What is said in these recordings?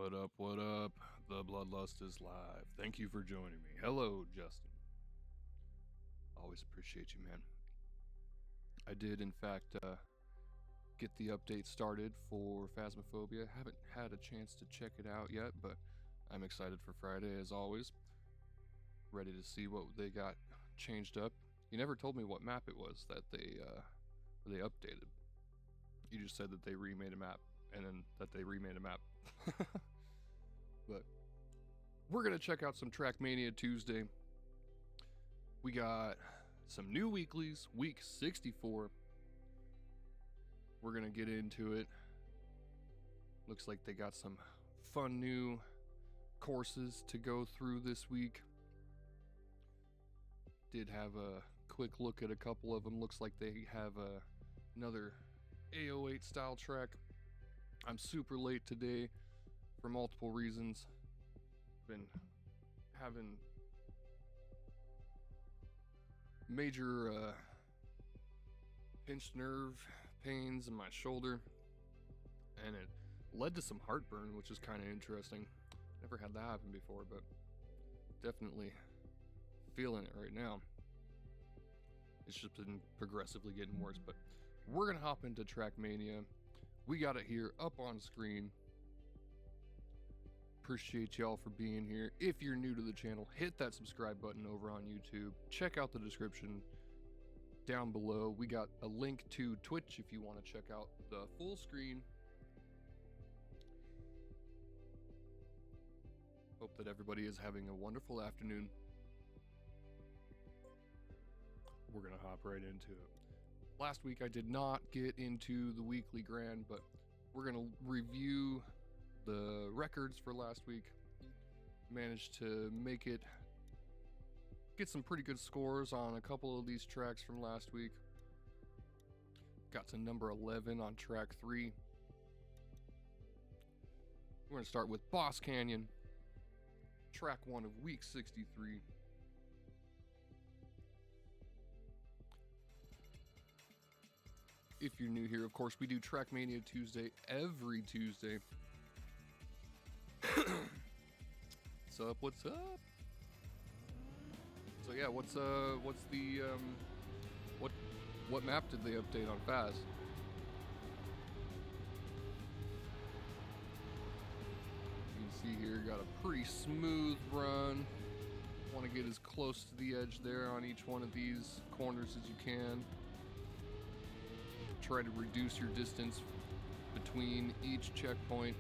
What up, what up? The Bloodlust is live. Thank you for joining me. Hello, Justin. Always appreciate you, man. I did, in fact, get the update started for Phasmophobia. Haven't had a chance to check it out yet, but I'm excited for Friday, as always. Ready to see what they got changed up. You never told me what map it was that they updated. You just said that they remade a map, and then that they remade a map. But we're gonna check out some Trackmania Tuesday. We got some new weeklies, week 64. We're gonna get into it. Looks like they got some fun new courses to go through this week. Did have a quick look at a couple of them. Looks like they have another AO8 style track. I'm super late today for multiple reasons. Been having major pinched nerve pains in my shoulder, and it led to some heartburn, which is kind of interesting. Never had that happen before, but definitely feeling it right now. It's just been progressively getting worse, but we're gonna hop into Trackmania. We got it here up on screen. Appreciate y'all for being here. If you're new to the channel, hit that subscribe button over on YouTube. Check out the description down below. We got a link to Twitch if you want to check out the full screen. Hope that everybody is having a wonderful afternoon. We're gonna hop right into it. Last week I did not get into the weekly grand, but we're gonna review the records for last week. Managed to get some pretty good scores on a couple of these tracks from last week. Got to number 11 on track 3. We're gonna start with Boss Canyon, track 1 of week 63. If you're new here, of course, we do Trackmania Tuesday every Tuesday. What's up? What's up? So yeah, what's the what map did they update on Phas? You can see here, got a pretty smooth run. Want to get as close to the edge there on each one of these corners as you can. Try to reduce your distance between each checkpoint.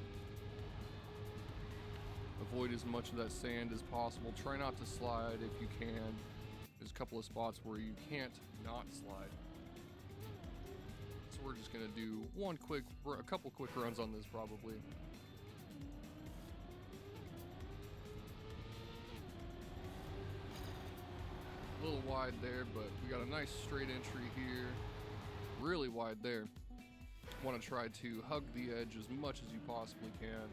Avoid as much of that sand as possible. Try not to slide if you can. There's a couple of spots where you can't not slide. So we're just gonna do a couple quick runs on this probably. A little wide there, but we got a nice straight entry here. Really wide there. Want to try to hug the edge as much as you possibly can.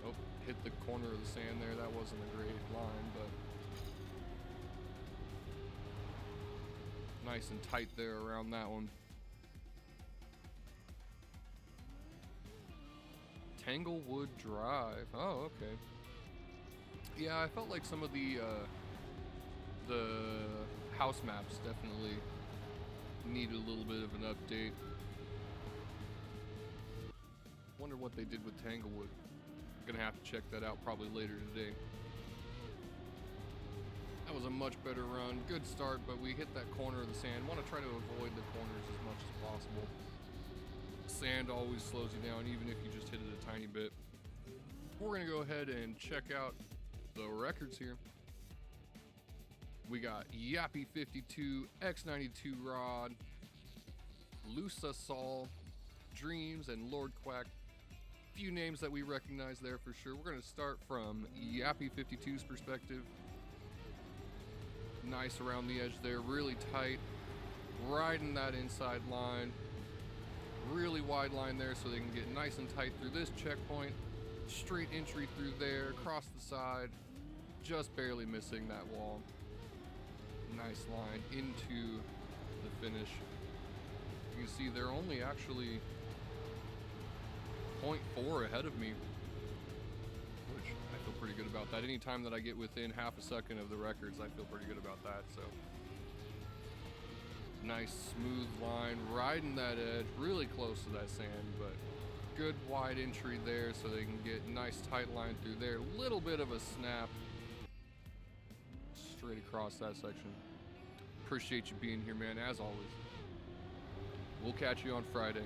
Oh, hit the corner of the sand there. That wasn't a great line, but nice and tight there around that one. Tanglewood Drive. Oh, okay. Yeah, I felt like some of the house maps definitely needed a little bit of an update. Wonder what they did with Tanglewood. Gonna have to check that out probably later today. That was a much better run. Good start, but we hit that corner of the sand. Want to try to avoid the corners as much as possible. Sand always slows you down, even if you just hit it a tiny bit. We're gonna go ahead and check out the records here. We got Yappy 52, X92 Rod, Lusa Sol, Dreams, and Lord Quack. Few names that we recognize there for sure. We're going to start from Yappy 52's perspective. Nice around the edge there, really tight. Riding that inside line. Really wide line there so they can get nice and tight through this checkpoint. Straight entry through there, across the side. Just barely missing that wall. Nice line into the finish. You you can see, they're only actually 0.4 ahead of me, which I feel pretty good about that. Anytime that I get within half a second of the records, I feel pretty good about that. So nice smooth line, riding that edge, really close to that sand, but good wide entry there so they can get nice tight line through there. Little bit of a snap straight across that section. Appreciate you being here, man, as always. We'll catch you on Friday.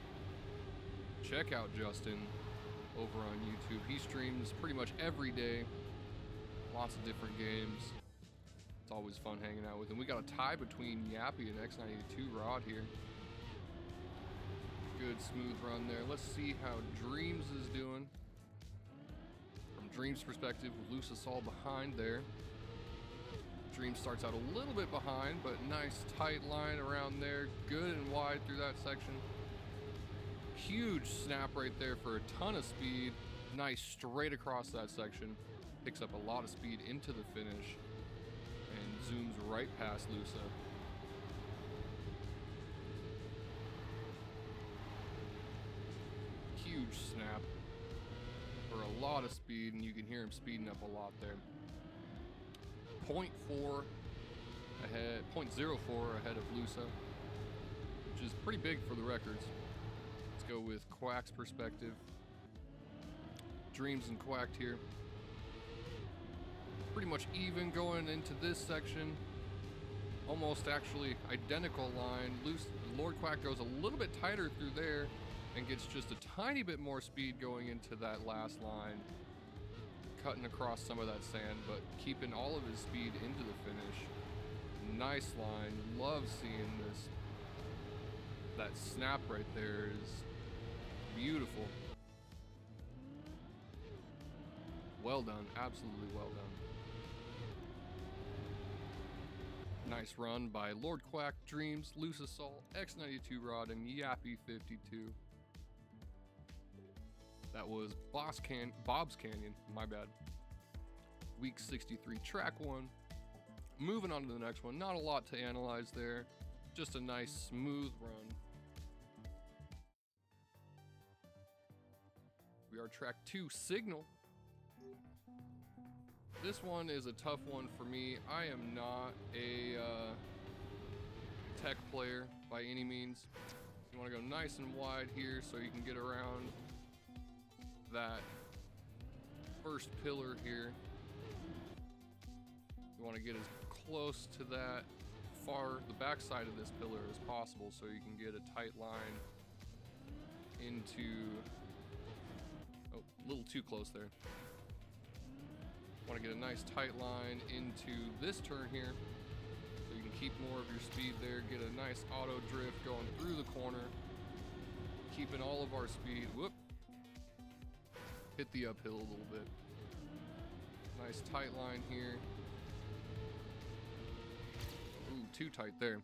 Check out Justin over on YouTube. He streams pretty much every day. Lots of different games. It's always fun hanging out with him. We got a tie between Yappy and X92 Rod here. Good smooth run there. Let's see how Dreams is doing. From Dreams' perspective, Luce all behind there. Dreams starts out a little bit behind, but nice tight line around there. Good and wide through that section. Huge snap right there for a ton of speed. Nice straight across that section. Picks up a lot of speed into the finish and zooms right past Lusa. Huge snap for a lot of speed, and you can hear him speeding up a lot there. 0.4 ahead, 0.04 ahead of Lusa, which is pretty big for the records. Let's go with Quack's perspective. Dreams and Quacked here. Pretty much even going into this section. Almost actually identical line. Lord Quack goes a little bit tighter through there and gets just a tiny bit more speed going into that last line. Cutting across some of that sand, but keeping all of his speed into the finish. Nice line. Love seeing this. That snap right there is beautiful. Well done. Absolutely well done. Nice run by Lord Quack, Dreams, Loose Assault, X92 Rod, and Yappy52. That was Bob's Canyon, my bad. Week 63, track 1. Moving on to the next one. Not a lot to analyze there. Just a nice, smooth run. We are track 2, Signal. This one is a tough one for me. I am not a tech player by any means. You want to go nice and wide here so you can get around that first pillar here. You want to get as close to that the back side of this pillar as possible so you can get a tight line into, oh, a little too close there. Want to get a nice tight line into this turn here so you can keep more of your speed there, get a nice auto drift going through the corner, keeping all of our speed. Whoop. Hit the uphill a little bit. Nice tight line here. Ooh, too tight there.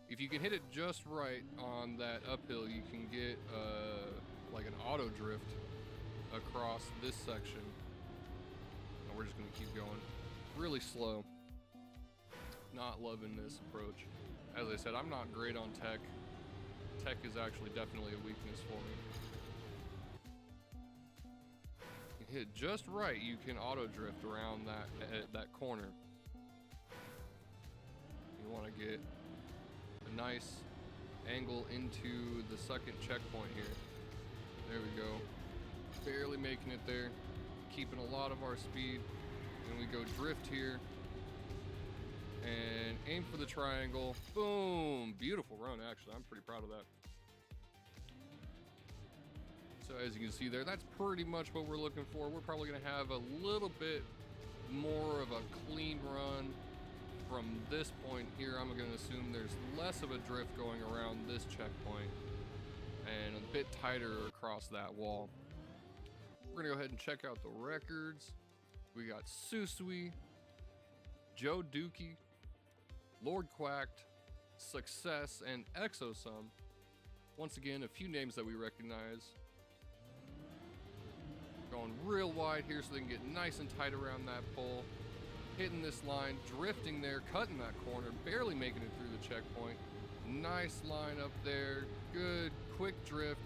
If you can hit it just right on that uphill, you can get like an auto drift across this section. And we're just gonna keep going really slow. Not loving this approach. As I said, I'm not great on tech. Tech is actually definitely a weakness for me. Hit just right, you can auto drift around that corner. You want to get a nice angle into the second checkpoint here. There we go. Barely making it there. Keeping a lot of our speed. And we go drift here. And aim for the triangle. Boom! Beautiful run, actually. I'm pretty proud of that. So as you can see there, that's pretty much what we're looking for. We're probably going to have a little bit more of a clean run from this point here. I'm going to assume there's less of a drift going around this checkpoint and a bit tighter across that wall. We're going to go ahead and check out the records. We got Susui, Joe Dookie, Lord Quacked, Success, and Exosum. Once again, a few names that we recognize. Going real wide here so they can get nice and tight around that pole. Hitting this line, drifting there, cutting that corner, barely making it through the checkpoint. Nice line up there, good quick drift,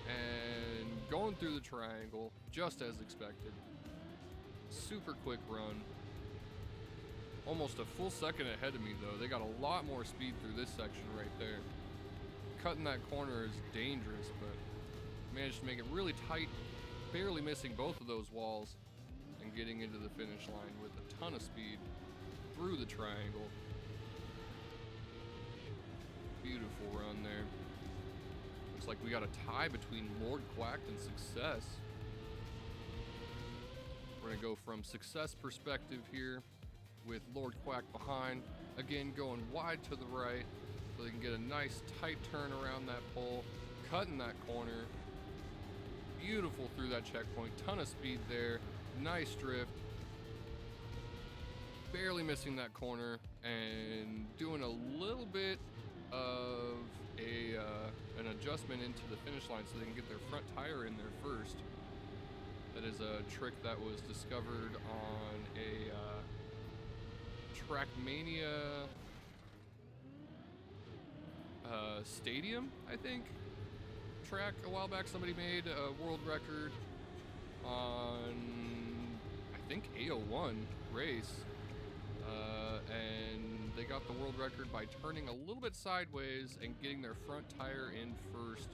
and going through the triangle, just as expected. Super quick run. Almost a full second ahead of me though. They got a lot more speed through this section right there. Cutting that corner is dangerous, but managed to make it really tight, barely missing both of those walls, and getting into the finish line with a ton of speed through the triangle. Beautiful run there. Looks like we got a tie between Lord Quack and Success. We're gonna go from Success perspective here with Lord Quack behind. Again, going wide to the right so they can get a nice tight turn around that pole, cutting that corner. Beautiful through that checkpoint, ton of speed there, nice drift. Barely missing that corner and doing a little bit of an adjustment into the finish line so they can get their front tire in there first. That is a trick that was discovered on a Trackmania stadium, I think, track a while back. Somebody made a world record on, I think, A01 race, and they got the world record by turning a little bit sideways and getting their front tire in first,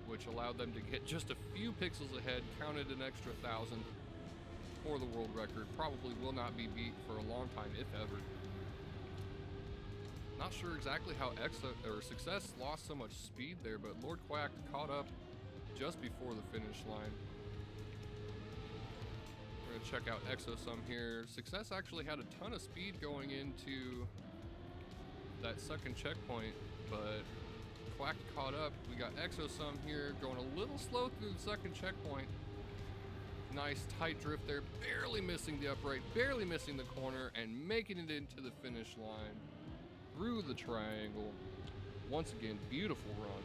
which allowed them to get just a few pixels ahead, counted an extra 1,000 for the world record. Probably will not be beat for a long time, if ever. Not sure exactly how Success lost so much speed there, but Lord Quack caught up just before the finish line. We're gonna check out Exosum here. Success actually had a ton of speed going into that second checkpoint, but Quack caught up. We got Exosum here going a little slow through the second checkpoint. Nice tight drift there, barely missing the upright, barely missing the corner, and making it into the finish line through the triangle. Once again, beautiful run.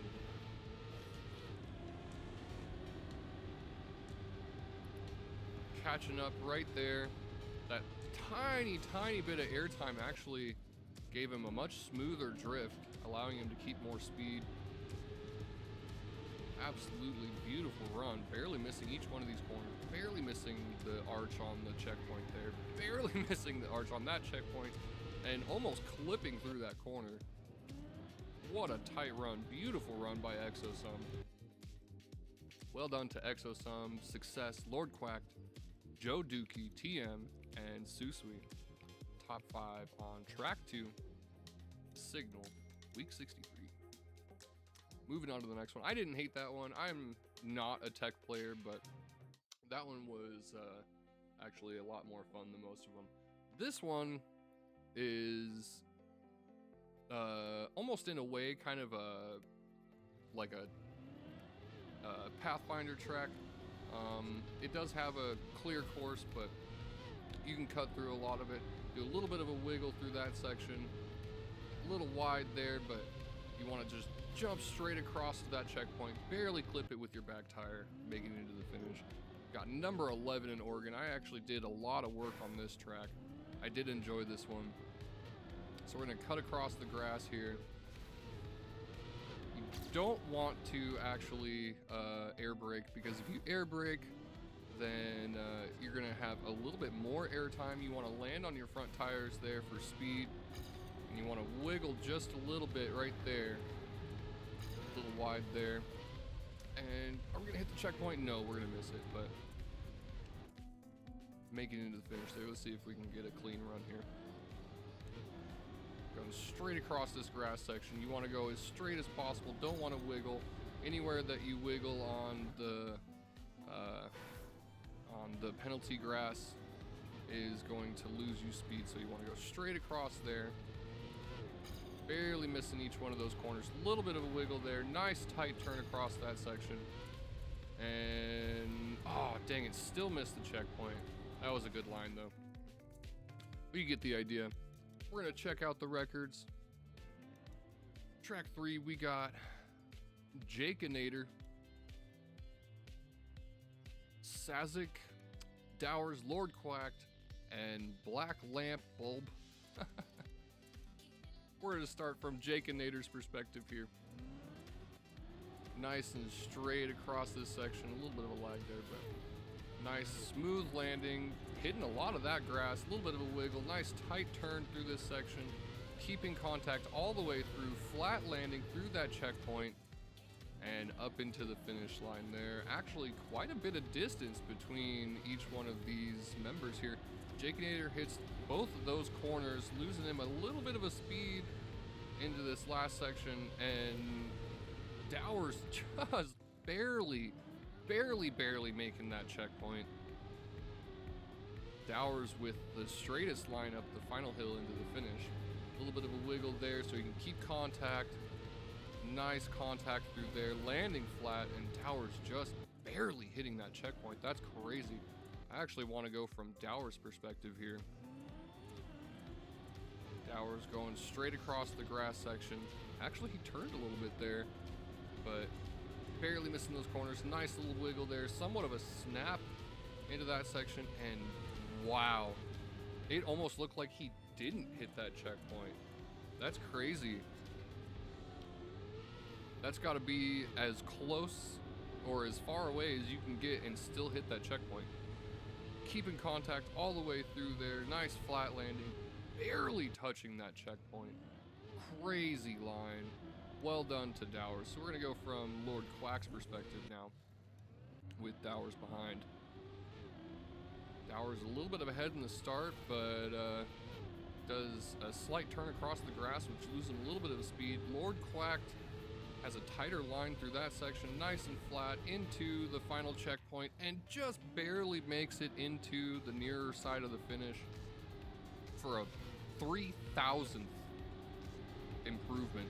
Catching up right there. That tiny bit of airtime actually gave him a much smoother drift, allowing him to keep more speed. Absolutely beautiful run, barely missing each one of these corners, barely missing the arch on the checkpoint there, barely missing the arch on that checkpoint, and almost clipping through that corner. What a tight run, beautiful run by Exosum. Well done to Exosum, Success, Lord Quack, Joe Dookie, TM, and Susui. Top 5 on Track 2, Signal, week 63. Moving on to the next one. I didn't hate that one. I'm not a tech player, but that one was actually a lot more fun than most of them. This one is almost in a way kind of like a Pathfinder track. It does have a clear course, but you can cut through a lot of it. Do a little bit of a wiggle through that section. A little wide there, but you want to just jump straight across to that checkpoint, barely clip it with your back tire, making it into the finish. Got number 11 in Oregon. I actually did a lot of work on this track. I did enjoy this one. So we're gonna cut across the grass here. You don't want to actually air brake, because if you air brake, then you're gonna have a little bit more air time. You wanna land on your front tires there for speed, and you wanna wiggle just a little bit right there. A little wide there. And are we gonna hit the checkpoint? No, we're gonna miss it, but making it into the finish there. Let's see if we can get a clean run here. Going straight across this grass section. You want to go as straight as possible. Don't want to wiggle. Anywhere that you wiggle on the penalty grass is going to lose you speed, so you want to go straight across there. Barely missing each one of those corners. A little bit of a wiggle there. Nice tight turn across that section. And, oh, dang it, still missed the checkpoint. That was a good line, though. But you get the idea. We're going to check out the records. Track 3, we got Jakeinator, Sazik, Dowers, Lord Quacked, and Black Lamp Bulb. We're going to start from Jake and Nader's perspective here. Nice and straight across this section. A little bit of a lag there, but nice smooth landing. Hitting a lot of that grass. A little bit of a wiggle. Nice tight turn through this section. Keeping contact all the way through. Flat landing through that checkpoint. And up into the finish line there. Actually, quite a bit of distance between each one of these members here. Jake Nader hits both of those corners, losing him a little bit of a speed into this last section, and Dowers just barely making that checkpoint. Dowers with the straightest line up the final hill into the finish. A little bit of a wiggle there so he can keep contact. Nice contact through there, landing flat, and Dowers just barely hitting that checkpoint. That's crazy. I actually want to go from Dowers' perspective here. Dowers going straight across the grass section. Actually, he turned a little bit there, but barely missing those corners. Nice little wiggle there. Somewhat of a snap into that section, and wow. It almost looked like he didn't hit that checkpoint. That's crazy. That's got to be as close or as far away as you can get and still hit that checkpoint. Keeping contact all the way through there. Nice flat landing. Barely touching that checkpoint. Crazy line. Well done to Dowers. So we're going to go from Lord Quack's perspective now, with Dowers behind. Dowers a little bit of ahead in the start, but does a slight turn across the grass, which loses him a little bit of speed. Lord Quack has a tighter line through that section, nice and flat into the final checkpoint, and just barely makes it into the nearer side of the finish for a 3,000th improvement.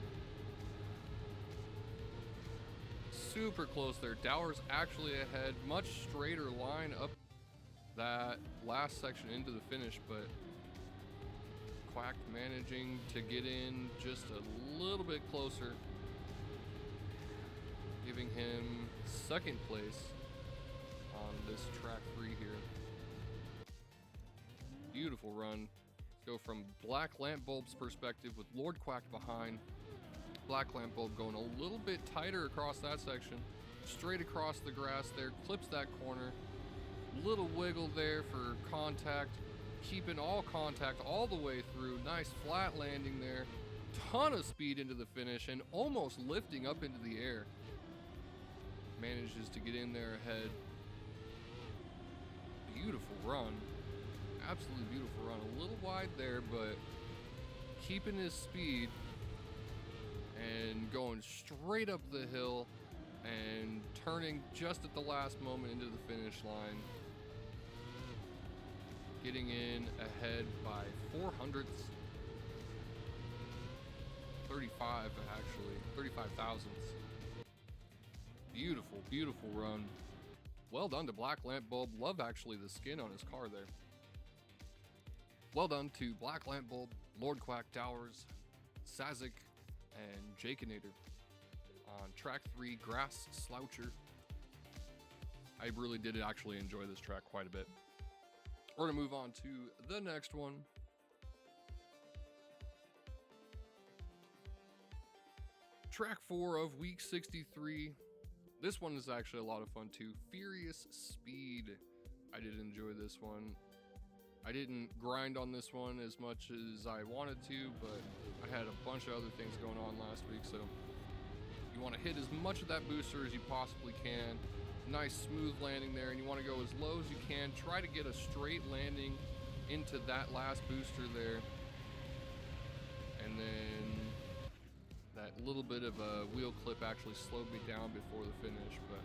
Super close there. Dowers actually ahead, much straighter line up that last section into the finish, but Quack managing to get in just a little bit closer, giving him second place on this track 3 here. Beautiful run. Let's go from Black Lampbulb's perspective with Lord Quack behind. Black Lampbulb going a little bit tighter across that section, straight across the grass there, clips that corner. Little wiggle there for contact, keeping all contact all the way through. Nice flat landing there. Ton of speed into the finish and almost lifting up into the air. Manages to get in there ahead. Beautiful run. Absolutely beautiful run. A little wide there, but keeping his speed and going straight up the hill and turning just at the last moment into the finish line. Getting in ahead by 400ths. 35 actually. 35 thousandths. Beautiful, beautiful run. Well done to Black Lampbulb. Love actually the skin on his car there. Well done to Black Lampbulb, Lord Quack, Dowers, Sazik, and Jakinator on track 3, Grass Sloucher. I really did actually enjoy this track quite a bit. We're gonna move on to the next one. Track 4 of week 63. This one is actually a lot of fun too. Furious Speed. I did enjoy this one. I didn't grind on this one as much as I wanted to, but I had a bunch of other things going on last week, so you want to hit as much of that booster as you possibly can. Nice smooth landing there, and you want to go as low as you can. Try to get a straight landing into that last booster there, and then that little bit of a wheel clip actually slowed me down before the finish, but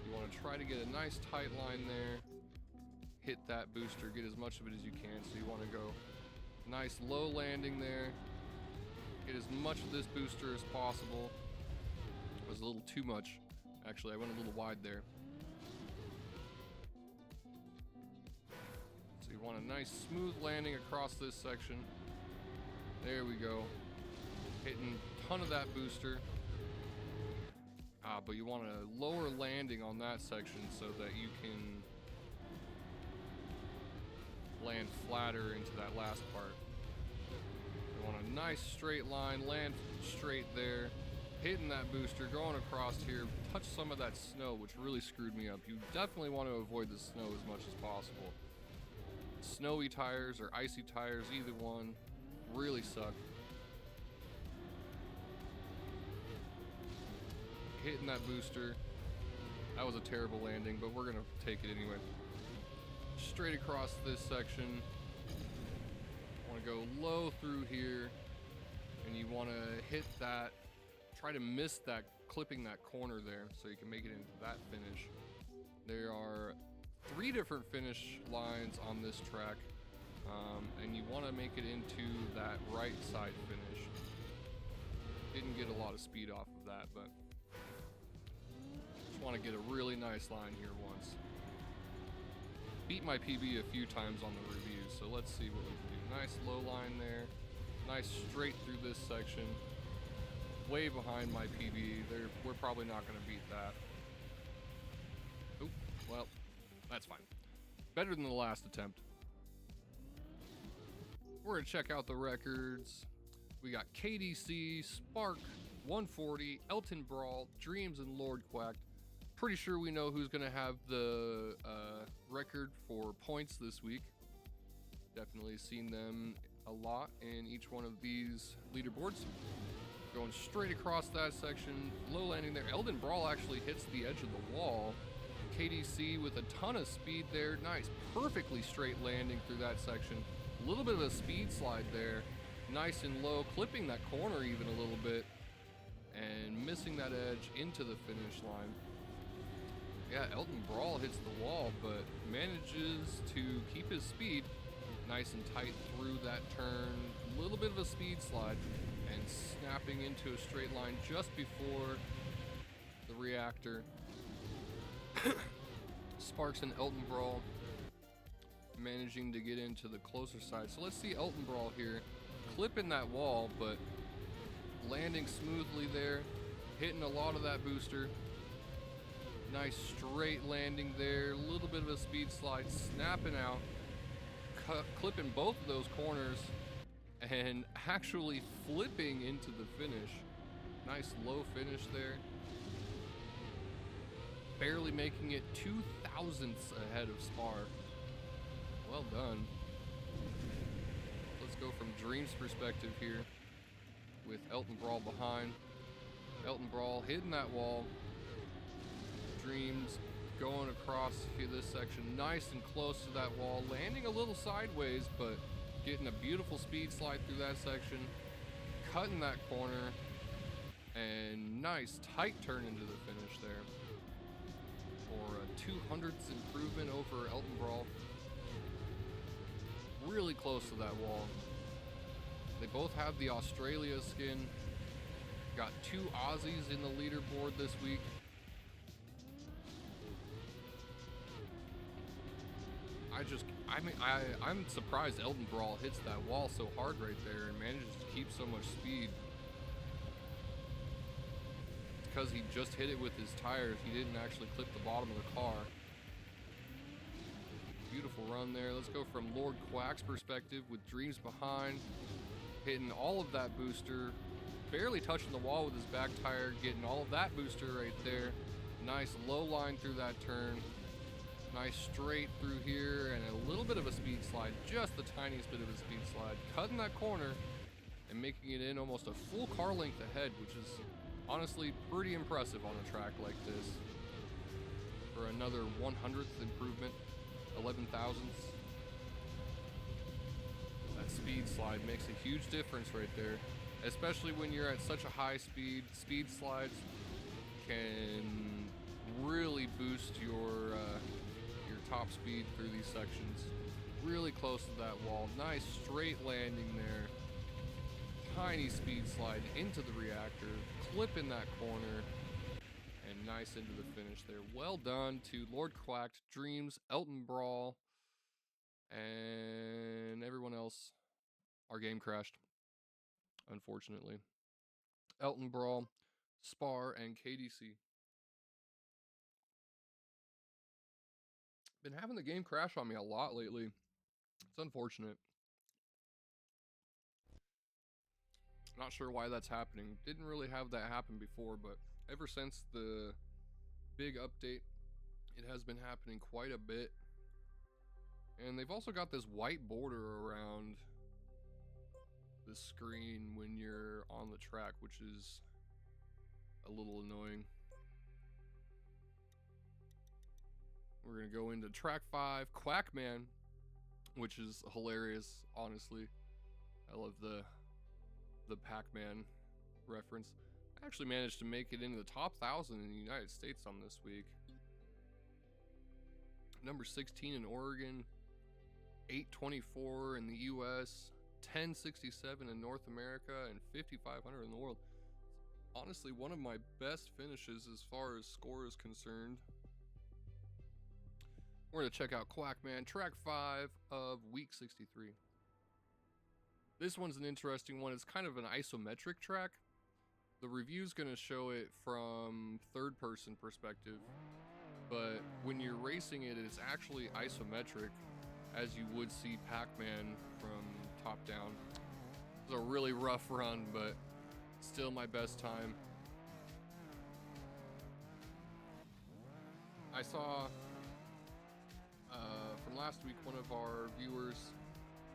you want to try to get a nice tight line there, hit that booster, get as much of it as you can. So you want to go nice low landing there, get as much of this booster as possible. It was a little too much, actually. I went a little wide there. So you want a nice smooth landing across this section. There we go. Hitting a ton of that booster. But you want a lower landing on that section so that you can land flatter into that last part. You want nice straight line, land straight there, hitting that booster, going across here, touch some of that snow, which really screwed me up. You definitely want to avoid the snow as much as possible. Snowy tires or icy tires, either one, really suck. Hitting that booster. That was a terrible landing, but we're gonna take it anyway. Straight across this section. Want to go low through here, and you want to hit that, try to miss that, clipping that corner there, so you can make it into that finish. There are 3 different finish lines on this track, and you want to make it into that right side finish. Didn't get a lot of speed off of that, but just want to get a really nice line here once. Beat my PB a few times on the reviews, so let's see what we can do. Nice low line there. Nice straight through this section. Way behind my PB. We're probably not going to beat that. Oop, well, that's fine. Better than the last attempt. We're going to check out the records. We got KDC, Spark, 140, Elton Brawl, Dreams, and Lord Quack. Pretty sure we know who's going to have the record for points this week. Definitely seen them a lot in each one of these leaderboards. Going straight across that section, low landing there. Elden Brawl actually hits the edge of the wall. KDC with a ton of speed there. Nice, perfectly straight landing through that section. A little bit of a speed slide there. Nice and low, clipping that corner even a little bit. And missing that edge into the finish line. Yeah, Elton Brawl hits the wall, but manages to keep his speed nice and tight through that turn. A little bit of a speed slide and snapping into a straight line just before the reactor. Sparks and Elton Brawl managing to get into the closer side. So let's see Elton Brawl here, clipping that wall, but landing smoothly there, hitting a lot of that booster. Nice straight landing there, a little bit of a speed slide, snapping out, clipping both of those corners, and actually flipping into the finish. Nice low finish there. Barely making it 0.02 ahead of Spar. Well done. Let's go from Dream's perspective here with Elton Brawl behind. Elton Brawl hitting that wall. Dreams going across here this section, nice and close to that wall, landing a little sideways, but getting a beautiful speed slide through that section, cutting that corner, and nice tight turn into the finish there for a 200th improvement over Elton Brawl. Really close to that wall. They both have the Australia skin. Got 2 Aussies in the leaderboard this week. I'm surprised Elton Brawl hits that wall so hard right there and manages to keep so much speed. Because he just hit it with his tires, he didn't actually clip the bottom of the car. Beautiful run there. Let's go from Lord Quack's perspective with Dreams behind, hitting all of that booster, barely touching the wall with his back tire, getting all of that booster right there. Nice low line through that turn. Nice straight through here and a little bit of a speed slide, just the tiniest bit of a speed slide, cutting that corner and making it in almost a full car length ahead, which is honestly pretty impressive on a track like this. For another 100th improvement, 11 thousandths. That speed slide makes a huge difference right there, especially when you're at such a high speed. Speed slides can really boost your top speed through these sections. Really close to that wall. Nice straight landing there. Tiny speed slide into the reactor, clipping that corner, and nice into the finish there. Well done to Lord Quacked, Dreams, Elton Brawl, and everyone else. Our game crashed, unfortunately. Elton Brawl, Spar, and KDC. Been having the game crash on me a lot lately. It's unfortunate. Not sure why that's happening. Didn't really have that happen before, but ever since the big update, it has been happening quite a bit. And they've also got this white border around the screen when you're on the track, which is a little annoying. We're gonna go into track 5, Quackman, which is hilarious, honestly. I love the Pac-Man reference. I actually managed to make it into the top 1,000 in the United States on this week. Number 16 in Oregon, 824 in the US, 1067 in North America, and 5,500 in the world. Honestly, one of my best finishes as far as score is concerned. We're going to check out Quackman, track 5 of week 63. This one's an interesting one. It's kind of an isometric track. The review's going to show it from third-person perspective, but when you're racing it, it's actually isometric, as you would see Pac-Man from top down. It was a really rough run, but still my best time. I saw from last week, one of our viewers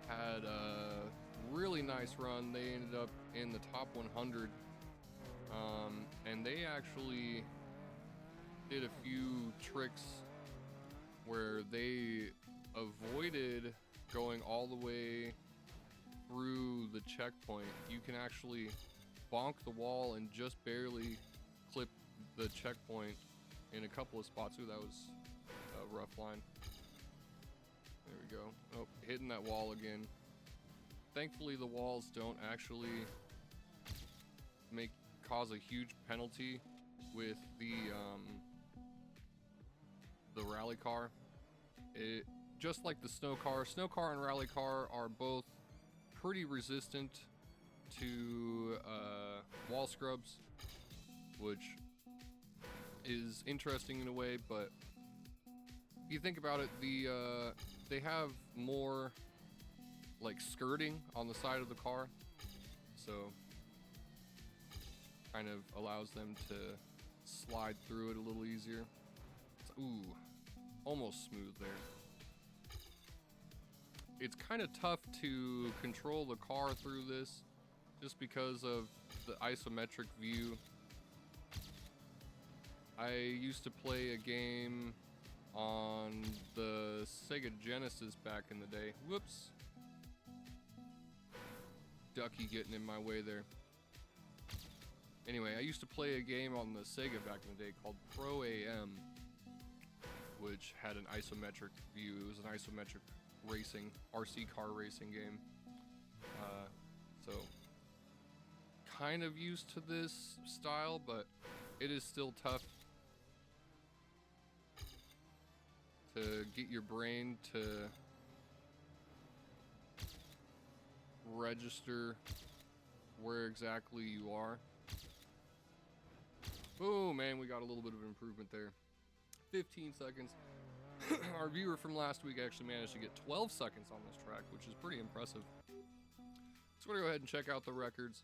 had a really nice run. They ended up in the top 100, and they actually did a few tricks where they avoided going all the way through the checkpoint. You can actually bonk the wall and just barely clip the checkpoint in a couple of spots. Ooh, that was a rough line. There we go. Oh, hitting that wall again. Thankfully, the walls don't actually cause a huge penalty with the rally car. It just like the snow car and rally car are both pretty resistant to wall scrubs, which is interesting in a way, but if you think about it, they have more like skirting on the side of the car, so kind of allows them to slide through it a little easier. Ooh, almost smooth there. It's kind of tough to control the car through this just because of the isometric view. I used to play a game on the Sega Genesis back in the day. Whoops. Ducky getting in my way there. Anyway, I used to play a game on the Sega back in the day called Pro AM, which had an isometric view. It was an isometric racing, RC car racing game. So kind of used to this style, but it is still tough to get your brain to register where exactly you are. Boom, man, we got a little bit of improvement there. 15 seconds. Our viewer from last week actually managed to get 12 seconds on this track, which is pretty impressive. So we're gonna go ahead and check out the records.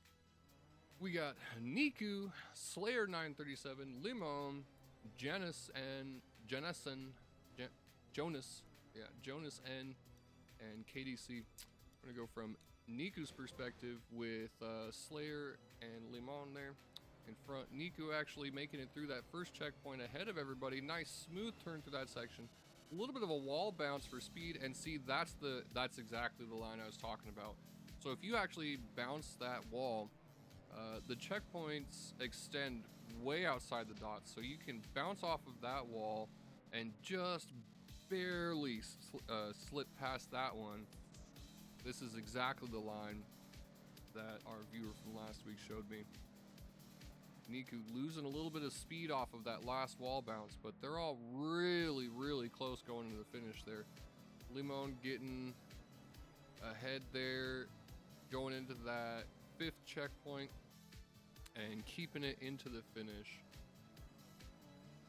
We got Niku, Slayer 937, Limon, Jonas N, and KDC. We're gonna go from Niku's perspective with Slayer and Limon there in front. Niku actually making it through that first checkpoint ahead of everybody. Nice smooth turn through that section. A little bit of a wall bounce for speed, and see, that's exactly the line I was talking about. So if you actually bounce that wall, the checkpoints extend way outside the dots, so you can bounce off of that wall and just barely slip past that one. This is exactly the line that our viewer from last week showed me. Niku losing a little bit of speed off of that last wall bounce, but they're all really, really close going into the finish there. Limon getting ahead there, going into that 5th checkpoint and keeping it into the finish.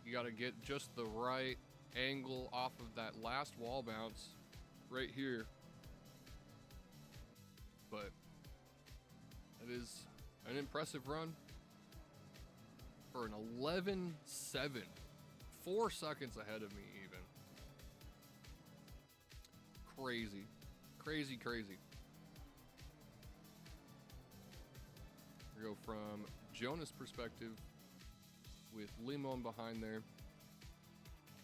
You got to get just the right angle off of that last wall bounce right here. But it is An impressive run for an 11-7. 4 seconds ahead of me even. Crazy. Crazy, crazy. We go from Jonas' perspective with Limon behind there.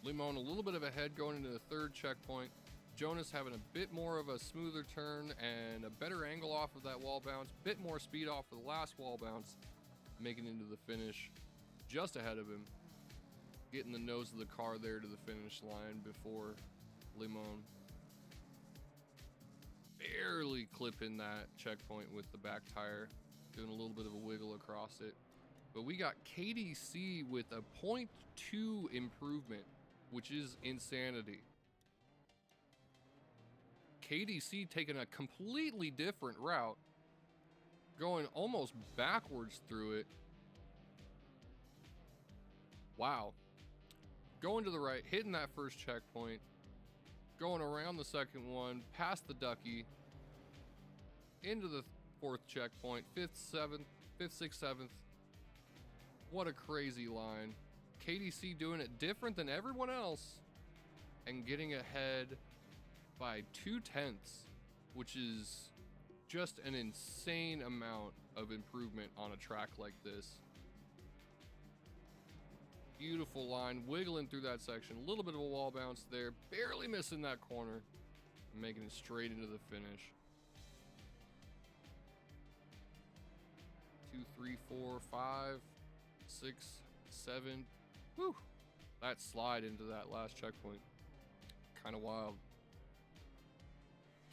Limon a little bit of a head going into the third checkpoint. Jonas having a bit more of a smoother turn and a better angle off of that wall bounce. Bit more speed off of the last wall bounce. Making it into the finish just ahead of him. Getting the nose of the car there to the finish line before Limon. Barely clipping that checkpoint with the back tire. Doing a little bit of a wiggle across it. But we got KDC with a 0.2 improvement, which is insanity. KDC taking a completely different route, going almost backwards through it. Wow. Going to the right, hitting that first checkpoint, going around the second one, past the ducky, into the fourth checkpoint, fifth, sixth, seventh. What a crazy line. KDC doing it different than everyone else and getting ahead by 0.2, which is just an insane amount of improvement on a track like this. Beautiful line, wiggling through that section. A little bit of a wall bounce there, barely missing that corner, making it straight into the finish. 2, 3, 4, 5, 6, 7. Whew. That slide into that last checkpoint. Kind of wild.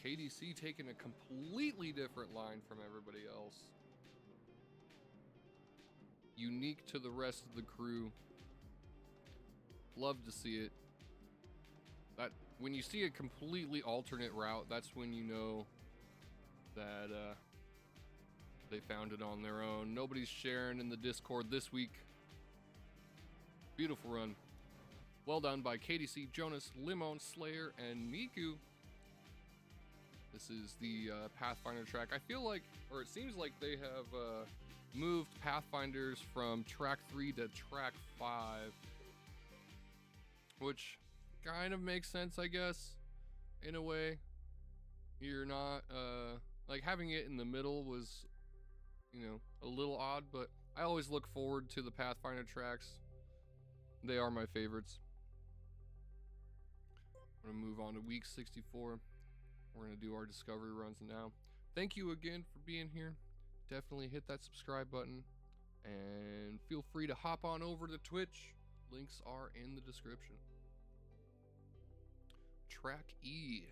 KDC taking a completely different line from everybody else. Unique to the rest of the crew. Love to see it. That when you see a completely alternate route, that's when you know that they found it on their own. Nobody's sharing in the Discord this week. Beautiful run. Well done by KDC, Jonas, Limon, Slayer, and Miku. This is the Pathfinder track. I feel like, or it seems like they have moved Pathfinders from track 3 to track 5. Which kind of makes sense, I guess, in a way. You're not, like having it in the middle was, you know, a little odd, but I always look forward to the Pathfinder tracks. They are my favorites. I'm gonna move on to week 64. We're gonna do our discovery runs now. Thank you again for being here. Definitely hit that subscribe button and feel free to hop on over to Twitch. Links are in the description. Track E.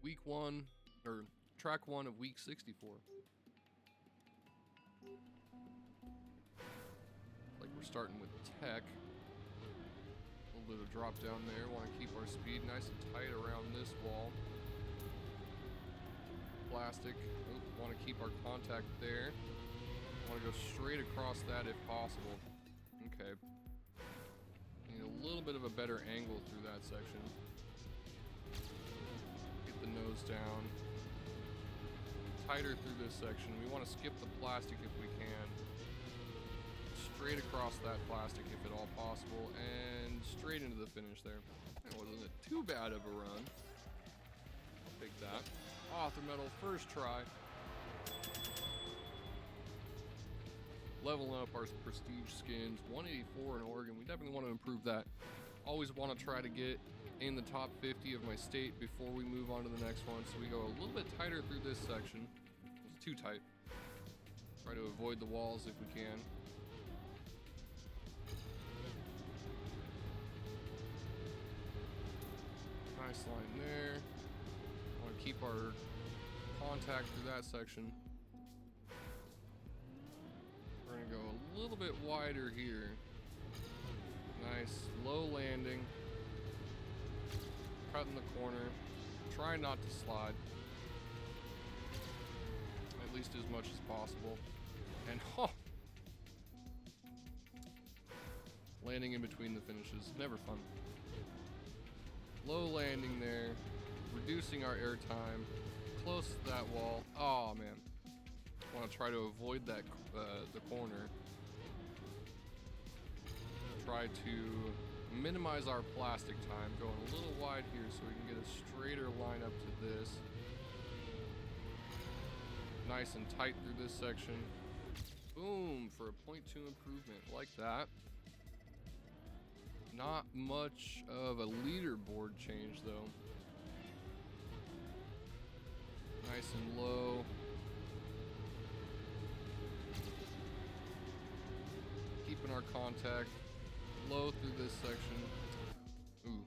Week 1, or track 1 of week 64. Like we're starting with tech. A little bit of drop down there. Want to keep our speed nice and tight around this wall. Plastic. Want to keep our contact there. Want to go straight across that if possible. Okay. Need a little bit of a better angle through that section. Get the nose down. Tighter through this section. We want to skip the plastic if we can. Straight across that plastic if at all possible. And straight into the finish there. That wasn't too bad of a run. I'll take that. Author medal, first try. Leveling up our prestige skins. 184 in Oregon. We definitely want to improve that. Always want to try to get in the top 50 of my state before we move on to the next one. So we go a little bit tighter through this section. It's too tight. Try to avoid the walls if we can. Nice line there. Want to keep our contact through that section. We're gonna go a little bit wider here. Nice low landing. Cutting the corner. Try not to slide. At least as much as possible. And landing in between the finishes. Never fun. Low landing there. Reducing our air time. Close to that wall. Oh man, want to try to avoid that the corner. Try to minimize our plastic time, going a little wide here so we can get a straighter line up to this. Nice and tight through this section. Boom, for a 0.2 improvement, like that. Not much of a leaderboard change though. Nice and low. Keeping our contact low through this section. Ooh.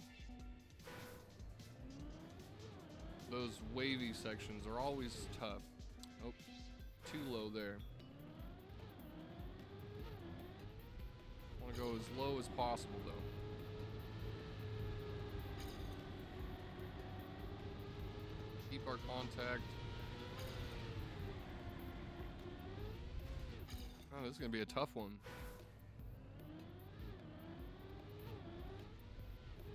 Those wavy sections are always tough. Oh, too low there. Want to go as low as possible though. Keep our contact. Oh, this is gonna be a tough one.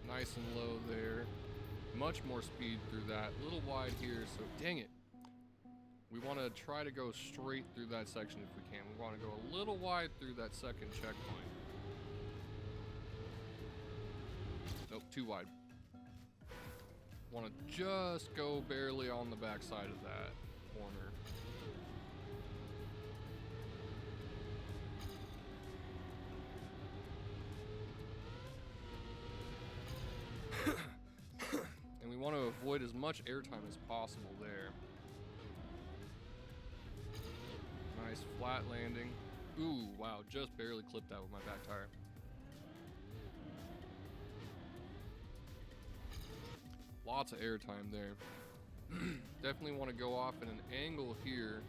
Nice and low there. Much more speed through that. A little wide here, so dang it. We want to try to go straight through that section if we can. We want to go a little wide through that second checkpoint. Nope, too wide. Want to just go barely on the back side of that corner. And we want to avoid as much airtime as possible there. Nice flat landing. Ooh, wow, just barely clipped that with my back tire. Lots of airtime there. Definitely want to go off at an angle here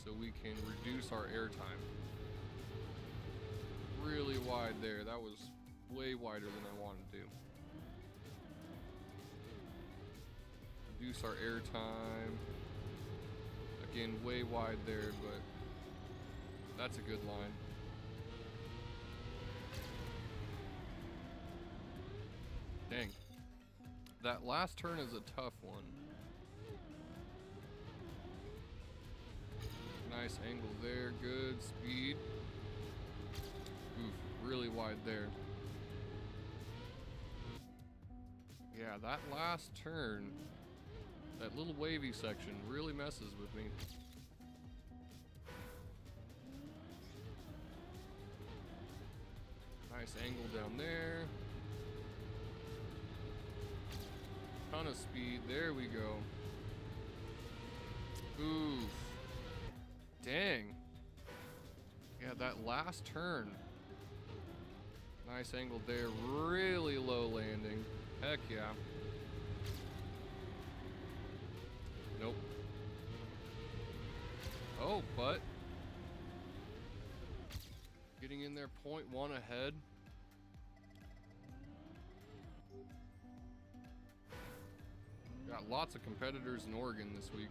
so we can reduce our airtime. Really wide there. That was way wider than I wanted to do. Reduce our airtime. Again, way wide there, but that's a good line. Dang. That last turn is a tough one. Nice angle there, good speed. Oof, really wide there. Yeah, that last turn, that little wavy section really messes with me. Nice angle down there. Ton of speed. There we go. Oof. Dang. Yeah, that last turn. Nice angle there. Really low landing. Heck yeah. Nope. Oh, but getting in there 0.1 ahead. Got lots of competitors in Oregon this week.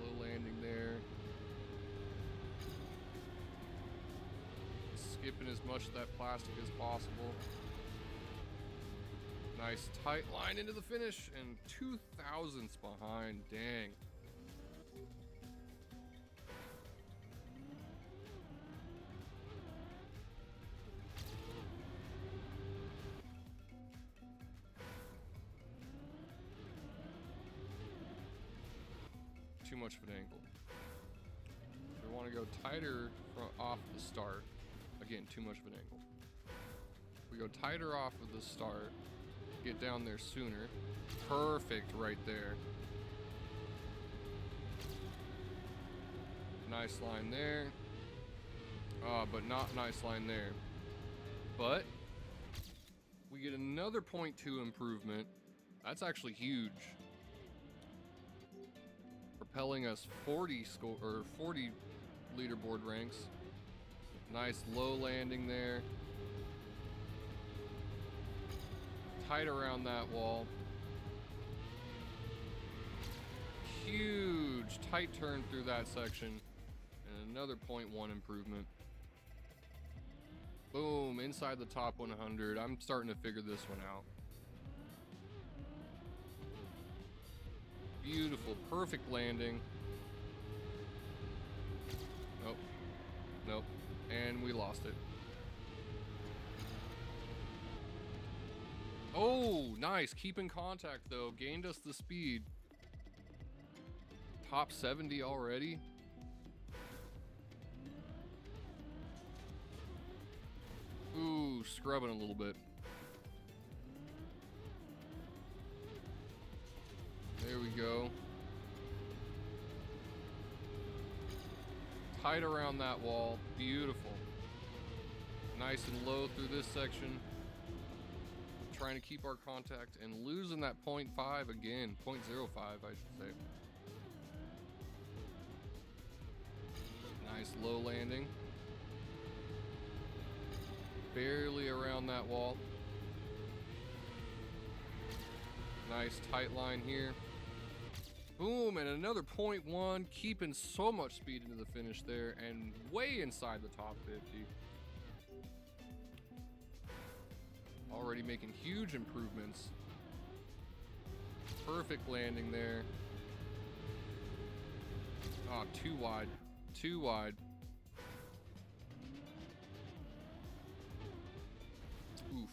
Low landing there. Skipping as much of that plastic as possible. Nice tight line into the finish and 2,000ths behind. Dang. Too much of an angle. We want to go tighter off the start. Again, too much of an angle. We go tighter off of the start. Get down there sooner. Perfect right there. Nice line there. But not nice line there. But we get another 0.2 improvement. That's actually huge. Propelling us 40 leaderboard ranks. Nice low landing there. Tight around that wall. Huge tight turn through that section. And another 0.1 improvement. Boom, inside the top 100. I'm starting to figure this one out. Beautiful, perfect landing. Nope. Nope. And we lost it. Oh, nice. Keep in contact, though. Gained us the speed. Top 70 already. Ooh, scrubbing a little bit. There we go. Tight around that wall. Beautiful. Nice and low through this section. Trying to keep our contact and losing that 0.5 again. 0.05, I should say. Nice low landing. Barely around that wall. Nice tight line here. Boom, and another 0.1, keeping so much speed into the finish there and way inside the top 50. Already making huge improvements. Perfect landing there. Oh, too wide. Too wide. Oof.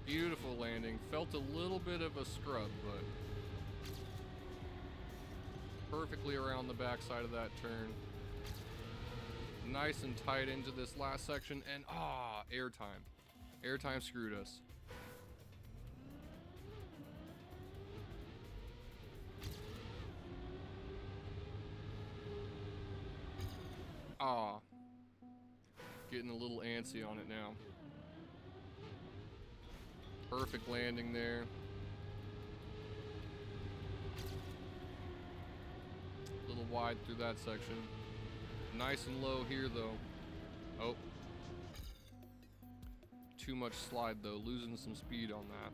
Beautiful landing. Felt a little bit of a scrub, but perfectly around the backside of that turn. Nice and tight into this last section, and airtime. Airtime screwed us. Getting a little antsy on it now. Perfect landing there. A little wide through that section. Nice and low here, though. Oh. Too much slide, though. Losing some speed on that.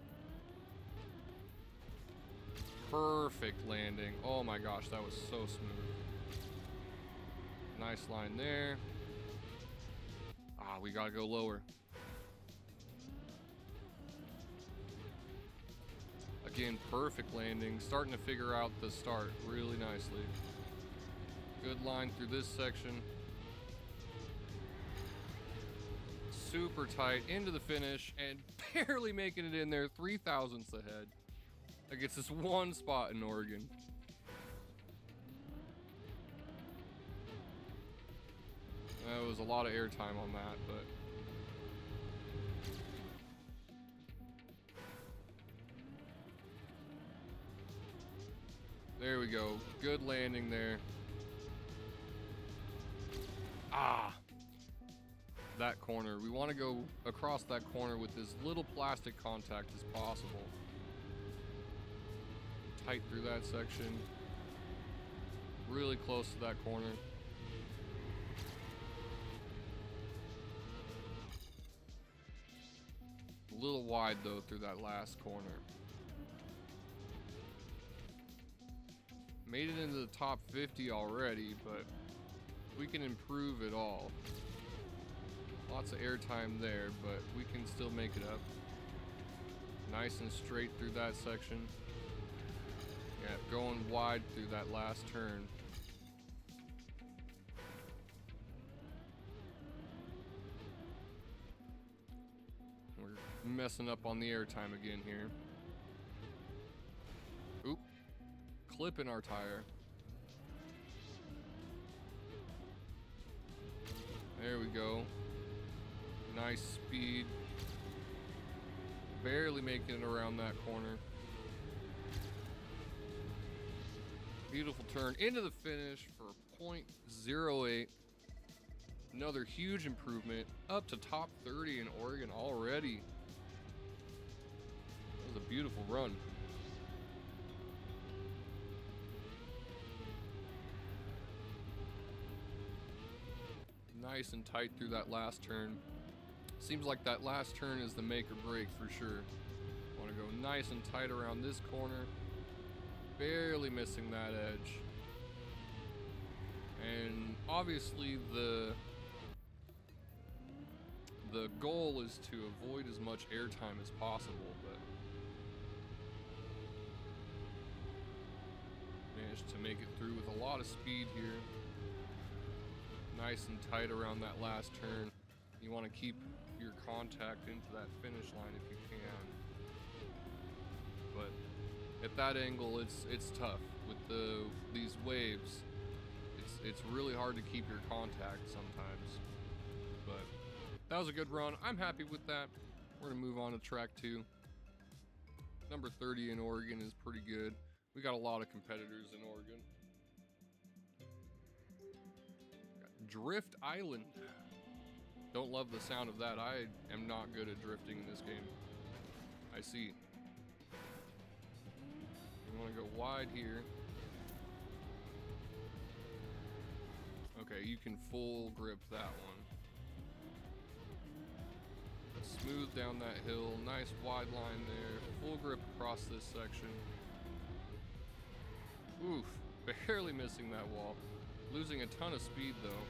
Perfect landing. Oh my gosh, that was so smooth. Nice line there. We gotta go lower. Again, perfect landing. Starting to figure out the start really nicely. Good line through this section. Super tight into the finish and barely making it in there. 3 thousandths ahead. That gets us one spot in Oregon. There was a lot of airtime on that, but there we go. Good landing there. That corner. We want to go across that corner with as little plastic contact as possible. Tight through that section. Really close to that corner. A little wide though through that last corner. Made it into the top 50 already, but we can improve it all. Lots of airtime there, but we can still make it up. Nice and straight through that section. Yeah, going wide through that last turn. We're messing up on the airtime again here. Oop. Clipping our tire. There we go. Nice speed. Barely making it around that corner. Beautiful turn into the finish for 0.08. Another huge improvement. Up to top 30 in Oregon already. That was a beautiful run. Nice and tight through that last turn. Seems like that last turn is the make or break for sure. Want to go nice and tight around this corner. Barely missing that edge. And obviously the The goal is to avoid as much airtime as possible, but managed to make it through with a lot of speed here. Nice and tight around that last turn. You want to keep your contact into that finish line if you can. But at that angle, it's tough with these waves. It's really hard to keep your contact sometimes. But that was a good run. I'm happy with that. We're gonna move on to track 2. Number 30 in Oregon is pretty good. We got a lot of competitors in Oregon. Got Drift Island. Don't love the sound of that. I am not good at drifting in this game. I see. You want to go wide here. Okay, you can full grip that one. Smooth down that hill. Nice wide line there. Full grip across this section. Oof, barely missing that wall. Losing a ton of speed though.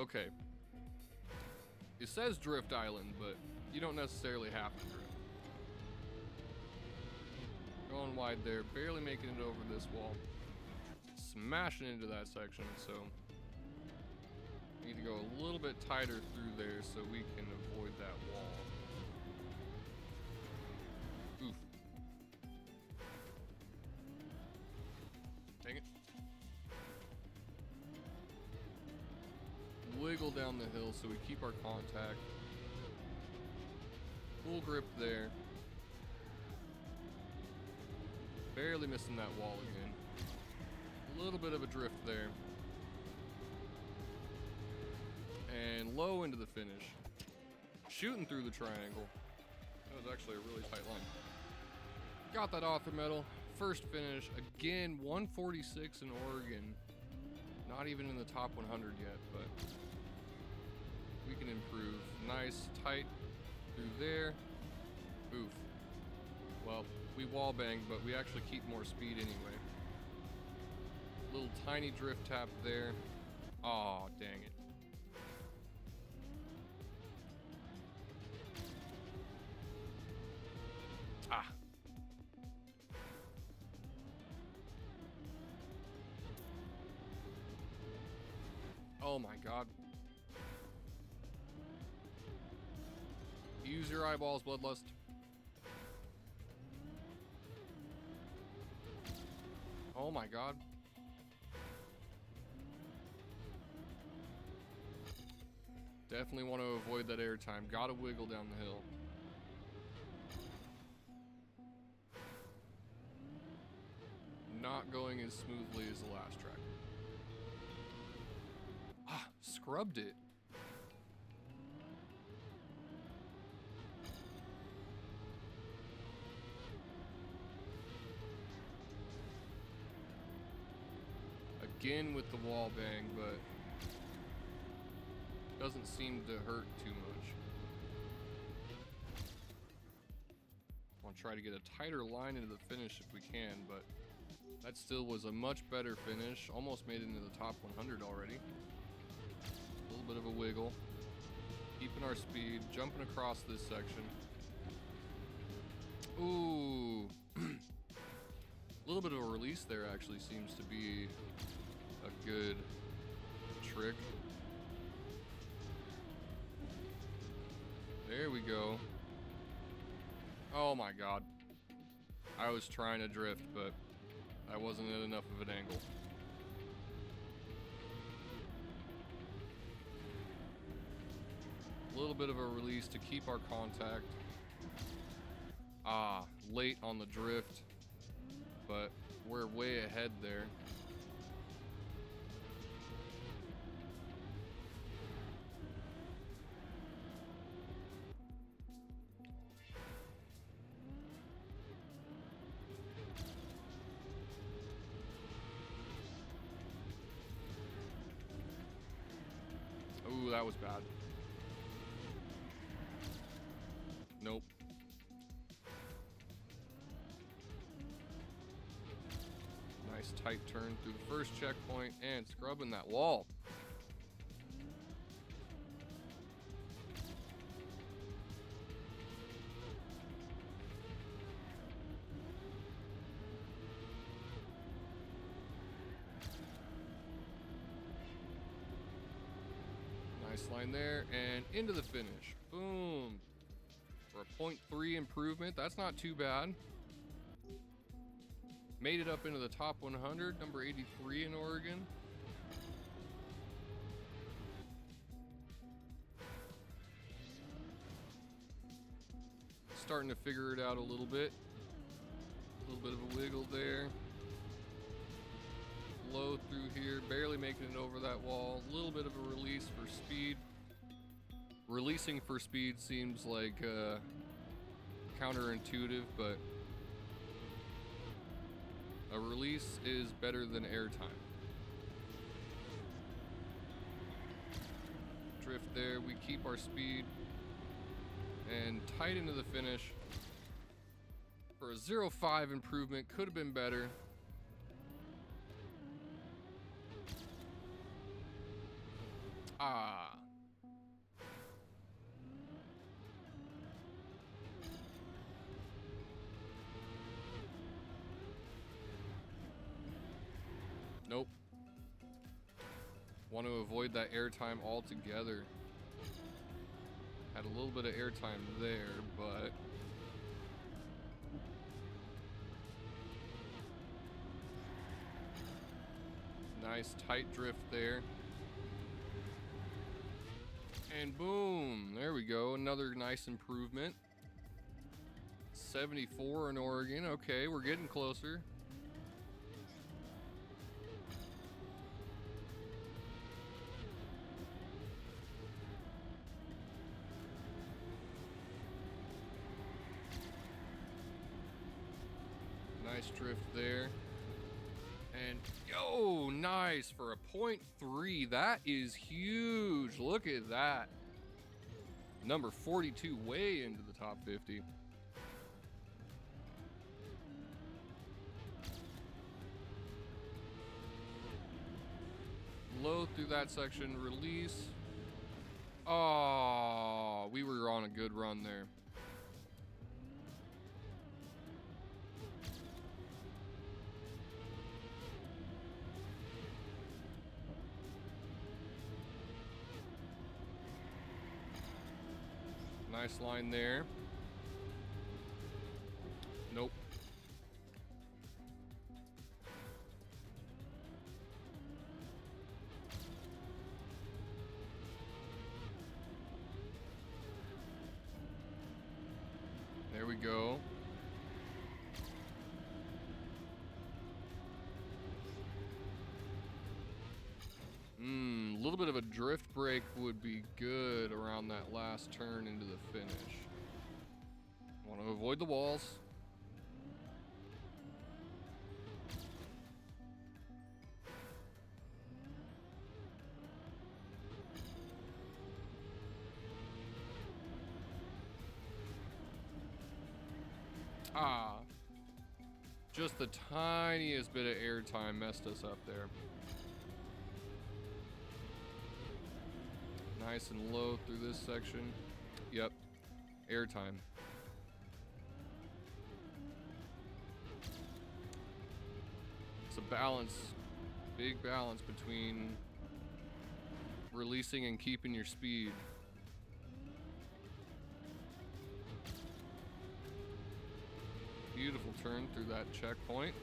Okay. It says Drift Island, but you don't necessarily have to drift. Going wide there, barely making it over this wall. Smashing into that section, so need to go a little bit tighter through there so we can avoid that wall. Oof. Dang it. Wiggle down the hill so we keep our contact. Full grip there. Barely missing that wall again. A little bit of a drift there. And low into the finish. Shooting through the triangle. That was actually a really tight line. Got that author medal. First finish. Again, 146 in Oregon. Not even in the top 100 yet, but we can improve. Nice, tight through there. Oof. Well, we wall banged, but we actually keep more speed anyway. Little tiny drift tap there. Aw, dang it. Ah. Oh my god. Use your eyeballs, Bloodlust. Oh my god. Definitely want to avoid that airtime. Gotta wiggle down the hill. Not going as smoothly as the last track. Ah, scrubbed it. Again with the wall bang, but doesn't seem to hurt too much. Want to try to get a tighter line into the finish if we can, but that still was a much better finish. Almost made it into the top 100 already. A little bit of a wiggle. Keeping our speed, jumping across this section. Ooh. A little bit of a release there actually seems to be a good trick. There we go. Oh my god. I was trying to drift, but I wasn't at enough of an angle. A little bit of a release to keep our contact. Ah, late on the drift, but we're way ahead there. Ooh, that was bad. Nope. Nice tight turn through the first checkpoint and scrubbing that wall. Nice line there and into the finish. Boom. For a 0.3 improvement, that's not too bad. Made it up into the top 100, number 83 in Oregon. Starting to figure it out a little bit. A little bit of a wiggle there. Low through here, barely making it over that wall. A little bit of a release for speed. Releasing for speed seems like counterintuitive, but a release is better than airtime. Drift there, we keep our speed and tight into the finish for a 0.5 improvement. Could have been better. Ah. Nope. Want to avoid that airtime altogether. Had a little bit of airtime there, but nice tight drift there. And boom, there we go. Another nice improvement. 74 in Oregon. Okay, we're getting closer. Nice drift there. And yo, nice for a 0.3. That is huge. Look at that. Number 42 way into the top 50. Low through that section, release. Oh, we were on a good run there. Nice line there. Nope. There we go. A little bit of a drift break would be good around that last turn into the finish. Want to avoid the walls. Ah, just the tiniest bit of airtime messed us up there. Nice and low through this section. Yep, airtime. It's a balance, big balance between releasing and keeping your speed. Beautiful turn through that checkpoint.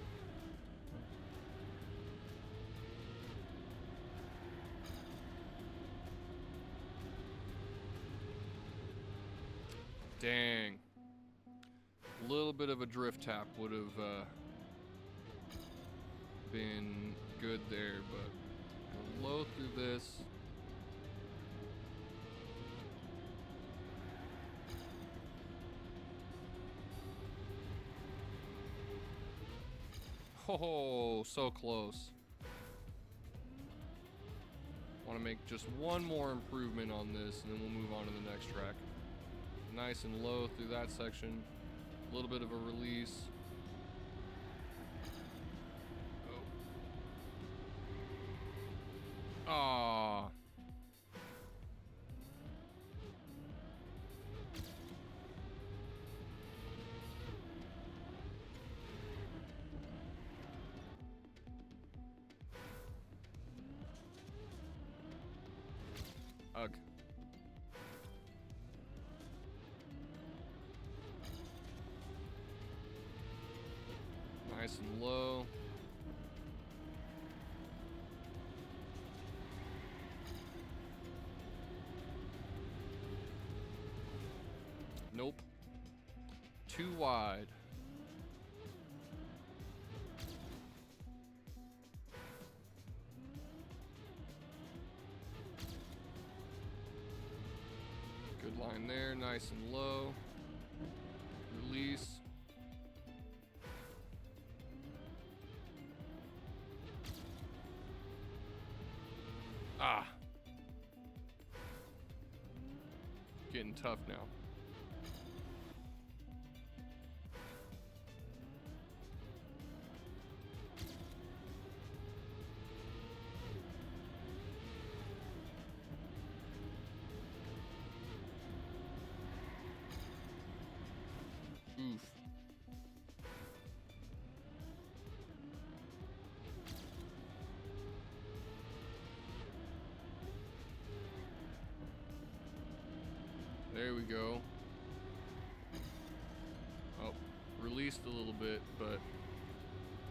Dang. A little bit of a drift tap would have been good there, but go low through this. Oh, so close. Want to make just one more improvement on this, and then we'll move on to the next track. Nice and low through that section. A little bit of a release. Oh, Nice and low. Nope. Too wide. Good line there, nice and low. Release. Ah. Getting tough now. Oof. There we go. Oh, released a little bit, but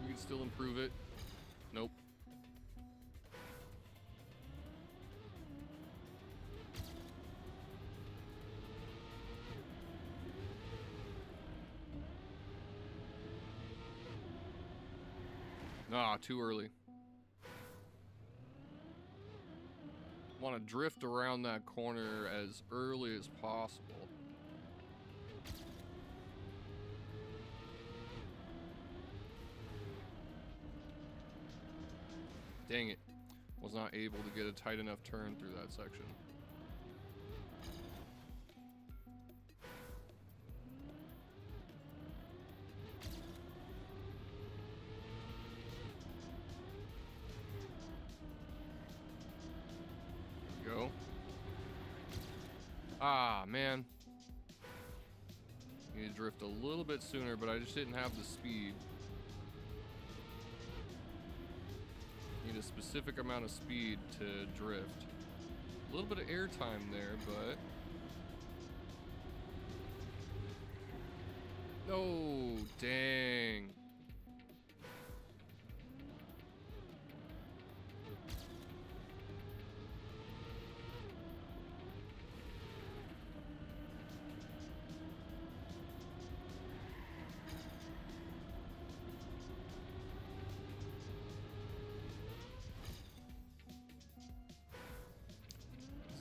we can still improve it. Nope. Ah, too early. Want to drift around that corner as early as possible. Dang it. Was not able to get a tight enough turn through that section. Go. Ah, man. Need to drift a little bit sooner, but I just didn't have the speed. Need a specific amount of speed to drift. A little bit of air time there, but... Oh, dang.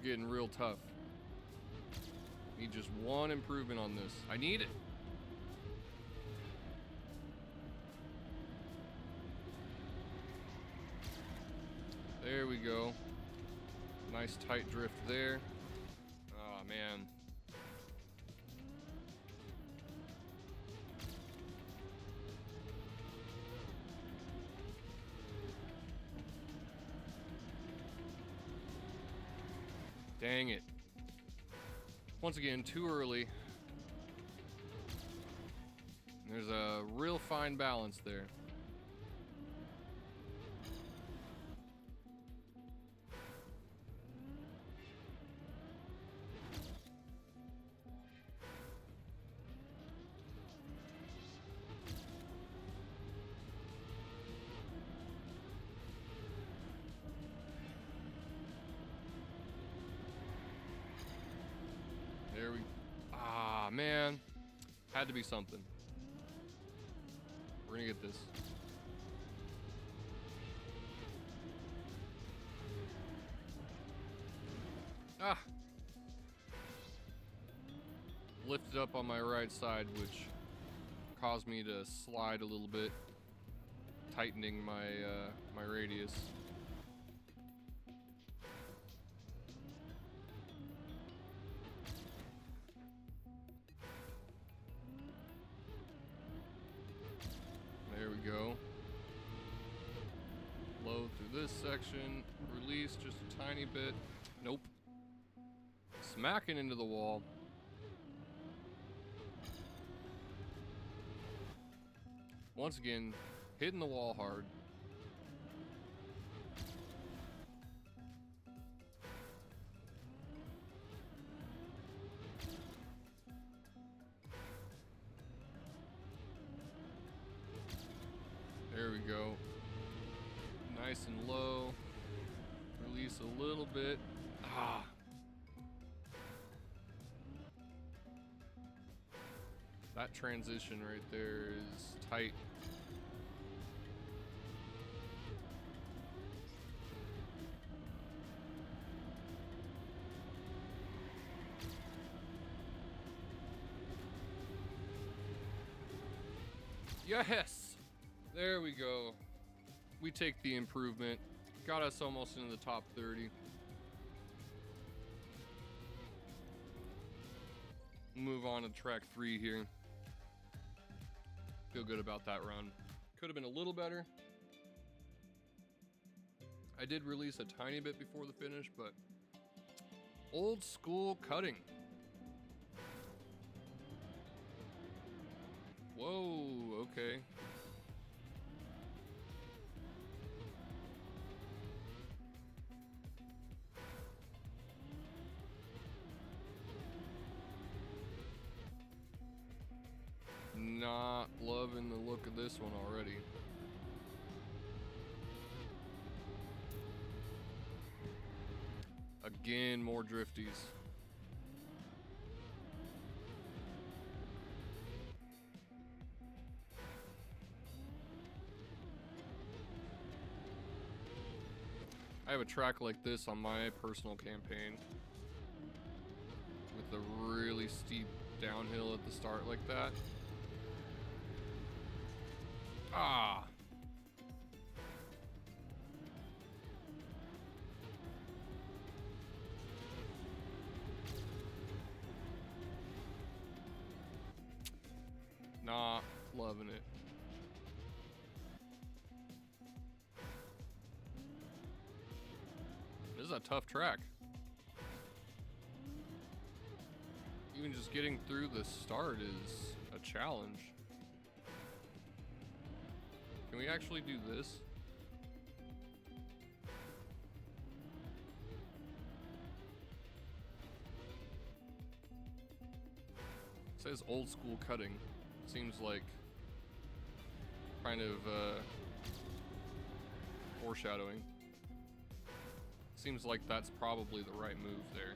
Getting real tough. Need just one improvement on this. I need it. There we go. Nice tight drift there. Oh man. Dang it. Once again, too early. There's a real fine balance there. There we... Ah, man. Had to be something. We're gonna get this. Ah! Lifted up on my right side, which caused me to slide a little bit, tightening my my radius. There we go. Low through this section. Release just a tiny bit. Nope. Smacking into the wall. Once again, hitting the wall hard. There we go. Nice and low. Release a little bit. Ah. That transition right there is tight. Yes! There we go. We take the improvement. Got us almost into the top 30. Move on to track 3 here. Feel good about that run. Could have been a little better. I did release a tiny bit before the finish, but old school cutting. Whoa, okay. Not loving the look of this one already. Again, more drifties. I have a track like this on my personal campaign with a really steep downhill at the start like that. Ah. Not loving it. This is a tough track. Even just getting through the start is a challenge. Can we actually do this? It says old school cutting. Seems like kind of foreshadowing. Seems like that's probably the right move there.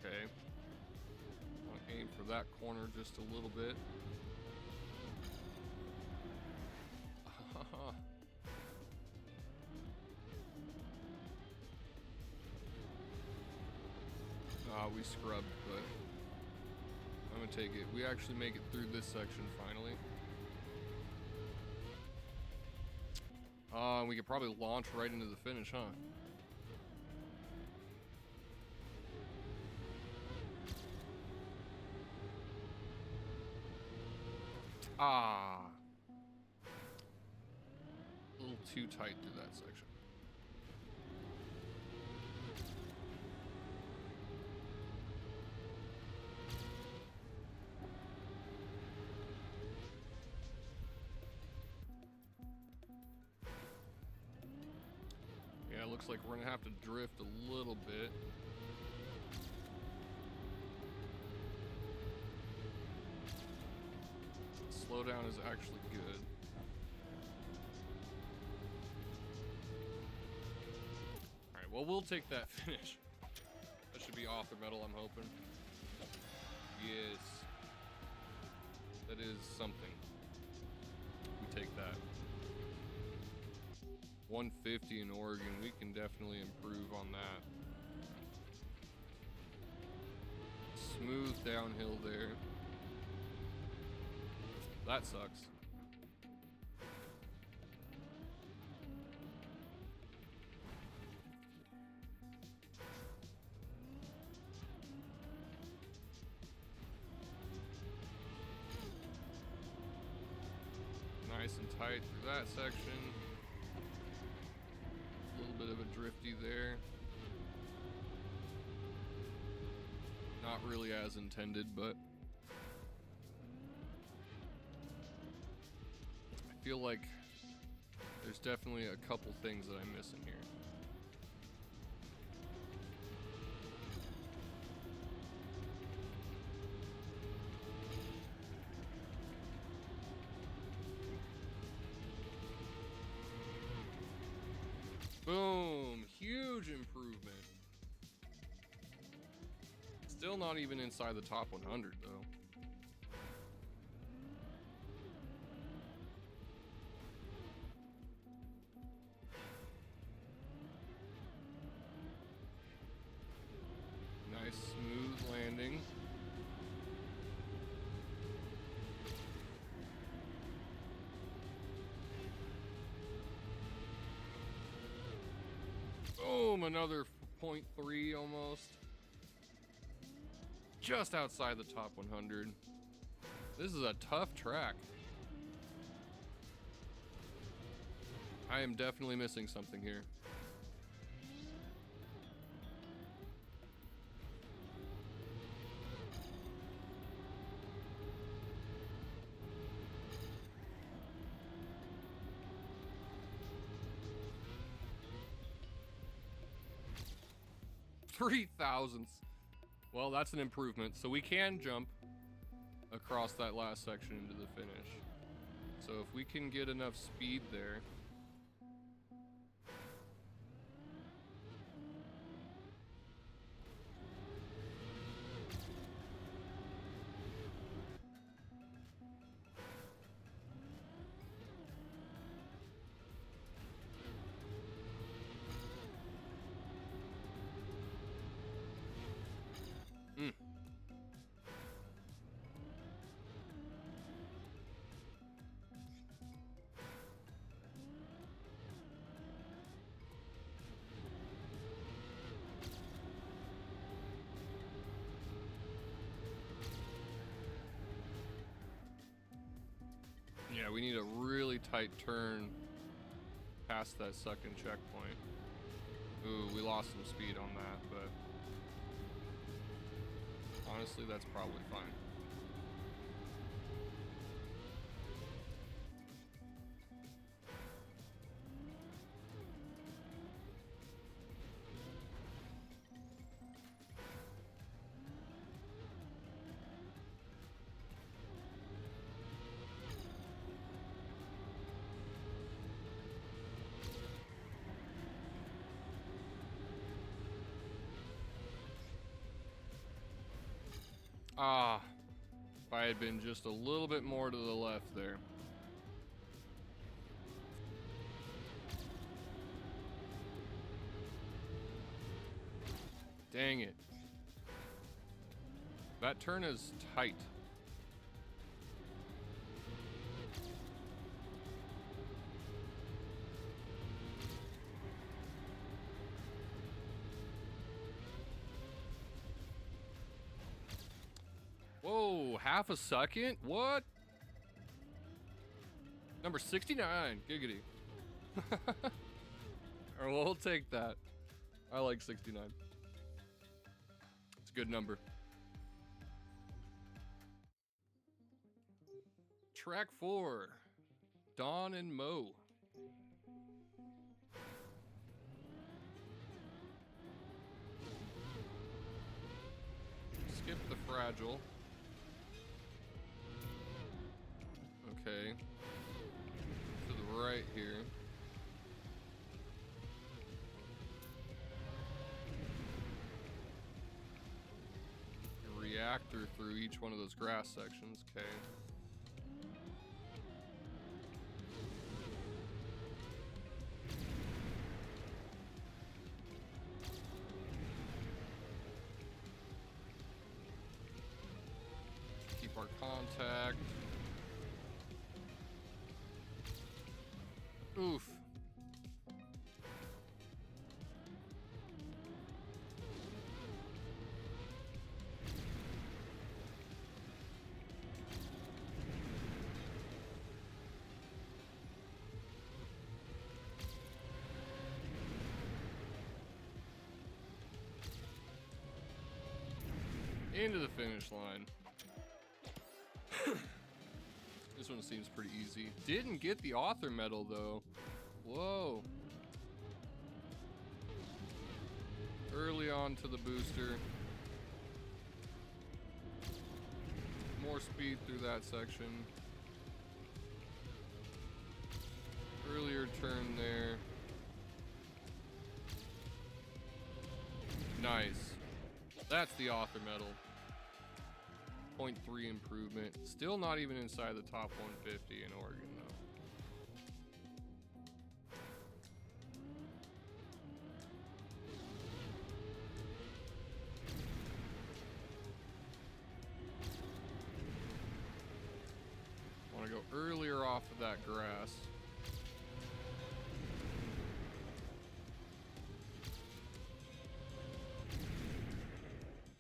Okay. I'll aim for that corner just a little bit. We scrubbed, but I'm gonna take it. We actually make it through this section finally. We could probably launch right into the finish, huh? Ah. A little too tight through that section. Looks like we're gonna have to drift a little bit. Slowdown is actually good. Alright, well, we'll take that finish. That should be author medal, I'm hoping. Yes. That is something. We take that. 150 in Oregon, we can definitely improve on that. Smooth downhill there. That sucks. Nice and tight through that section. Bit of a drifty there. Not really as intended, but I feel like there's definitely a couple things that I'm missing here. Still not even inside the top 100 though. Nice smooth landing. Boom, another 0.3 almost. Just outside the top 100. This is a tough track. I am definitely missing something here. Three thousandths. Well, that's an improvement. So we can jump across that last section into the finish. So if we can get enough speed there. Yeah, we need a really tight turn past that second checkpoint. Ooh, we lost some speed on that, but honestly, that's probably fine. Ah, if I had been just a little bit more to the left there. Dang it. That turn is tight. Whoa, half a second? What? Number 69, giggity. Or we'll take that. I like 69. It's a good number. Track 4, Dawn and Mo. Skip the fragile. Okay. To the right here. Reactor through each one of those grass sections. Okay. Keep our contact. Oof. Into the finish line. This one seems pretty easy. Didn't get the author medal though. Whoa. Early on to the booster. More speed through that section. Earlier turn there. Nice. That's the author medal. 0.3 improvement. Still not even inside the top 150 in Oregon, though. Want to go earlier off of that grass.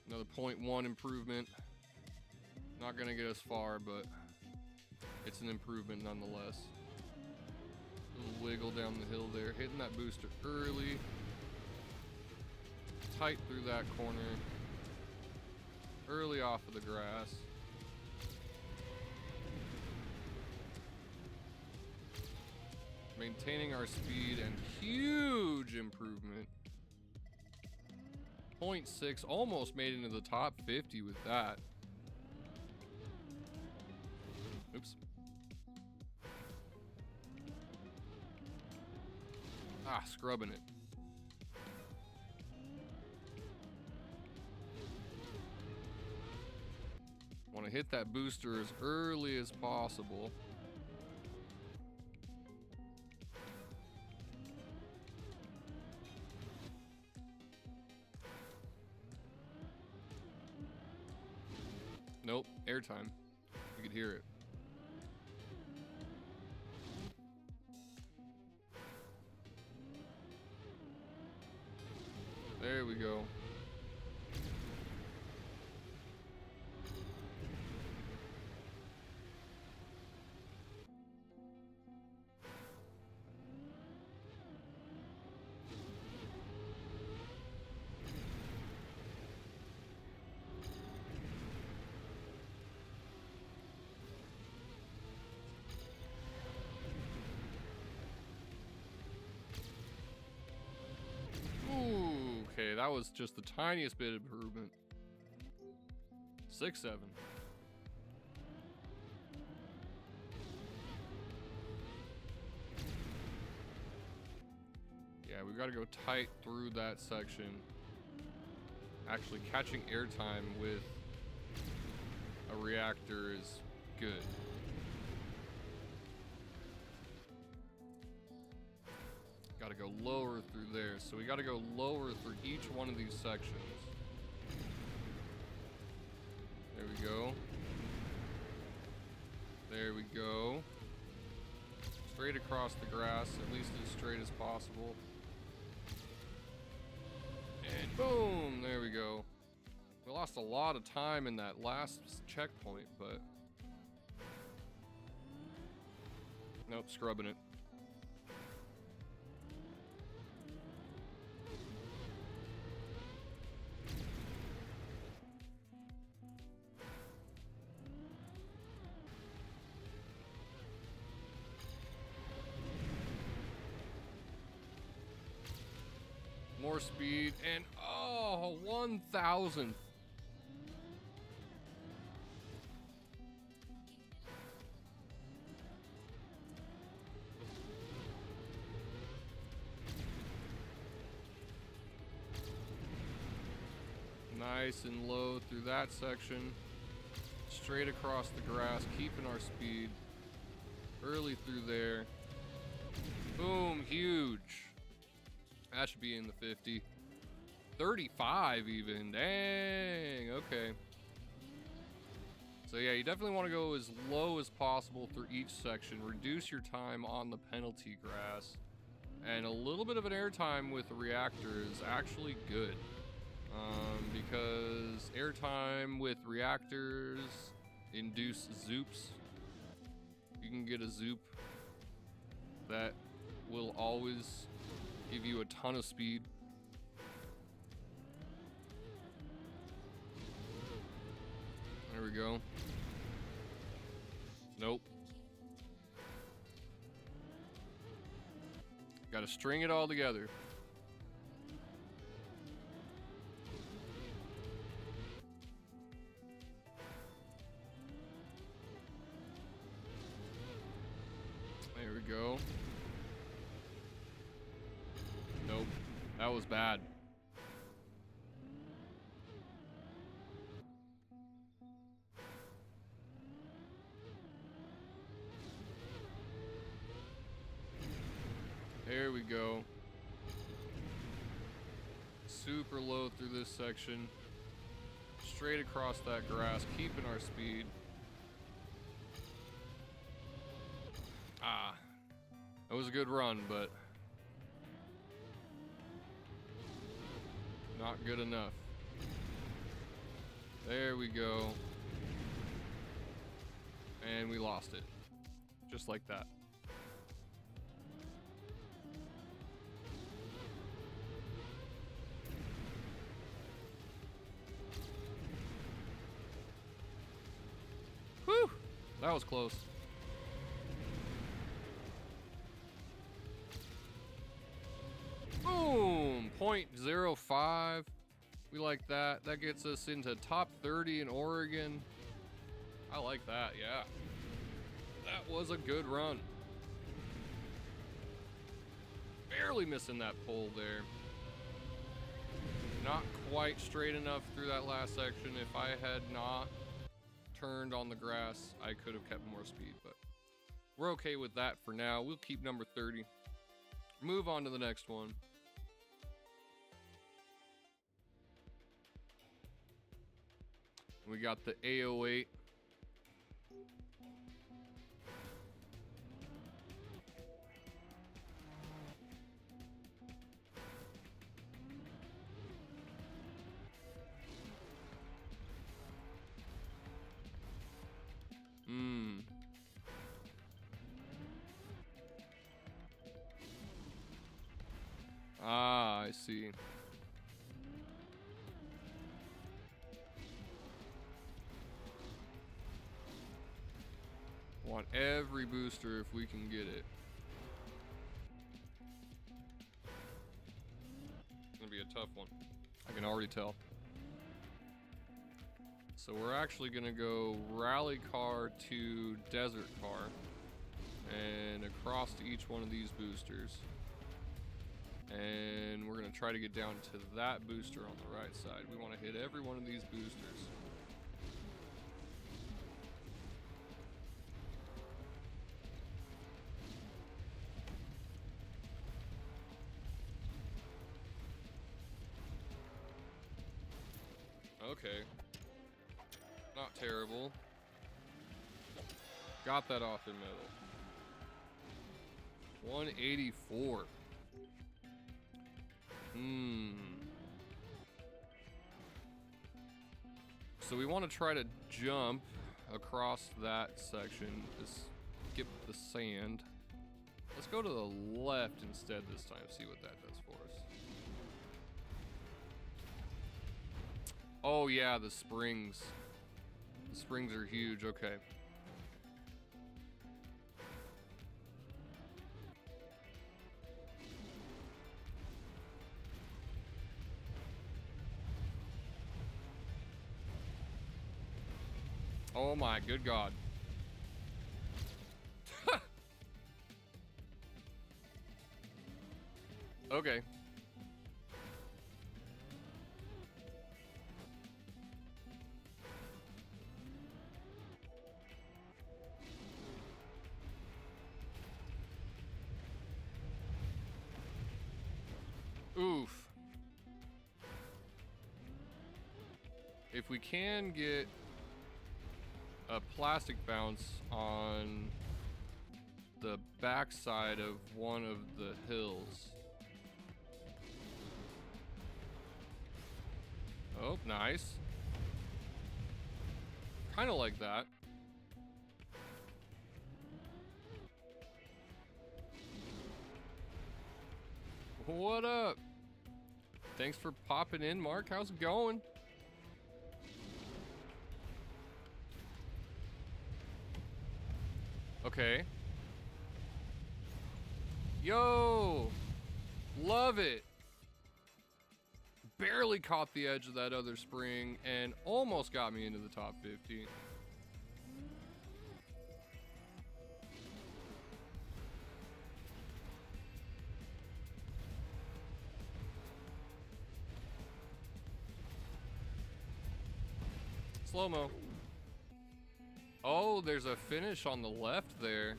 Another 0.1 improvement. Not gonna get us far, but it's an improvement nonetheless. Little wiggle down the hill there, hitting that booster early. Tight through that corner. Early off of the grass. Maintaining our speed and huge improvement. 0.6, almost made into the top 50 with that. Oops. Ah, scrubbing it. Want to hit that booster as early as possible. Nope, airtime. You could hear it. There we go. Okay, that was just the tiniest bit of improvement. 6-7. Yeah, we've got to go tight through that section. Actually, catching airtime with a reactor is good. Got to go lower through there. So we got to go lower through each one of these sections. There we go. There we go. Straight across the grass, at least as straight as possible. And boom, there we go. We lost a lot of time in that last checkpoint, but nope, scrubbing it. More speed and oh, 1,000th. Nice and low through that section. Straight across the grass, keeping our speed. Early through there. Boom, huge. That should be in the 50. 35 even. Dang. Okay. So yeah, you definitely want to go as low as possible through each section. Reduce your time on the penalty grass. And a little bit of an airtime with the reactor is actually good. Because airtime with reactors induce zoops. You can get a zoop that will always give you a ton of speed. There we go. Nope. Got to string it all together. There we go. Nope. That was bad. we go. Super low through this section. Straight across that grass, keeping our speed. Ah, that was a good run, but not good enough. There we go. And we lost it. Just like that. Whew! That was close. Boom! 0.05. We like that. That gets us into top 30 in Oregon. I like that, yeah. That was a good run. Barely missing that pole there. Not quite straight enough through that last section. If I had not turned on the grass, I could have kept more speed, but we're okay with that for now. We'll keep number 30. Move on to the next one. We got the A08. Ah, I see. Want every booster if we can get it. It's gonna be a tough one. I can already tell. So we're actually gonna go rally car to desert car and across to each one of these boosters. And we're gonna try to get down to that booster on the right side. We wanna hit every one of these boosters. Okay. Not terrible. Got that off in middle. 184. So we want to try to jump across that section. Just skip the sand. Let's go to the left instead this time. See what that does for us. Oh yeah, the springs. The springs are huge. Okay. Oh my good God. Okay. Oof. If we can get a plastic bounce on the backside of one of the hills. Oh, nice. Kind of like that. What up? Thanks for popping in, Mark. How's it going? Okay. Yo! Love it! Barely caught the edge of that other spring and almost got me into the top 50. Slow-mo. Oh, there's a finish on the left there.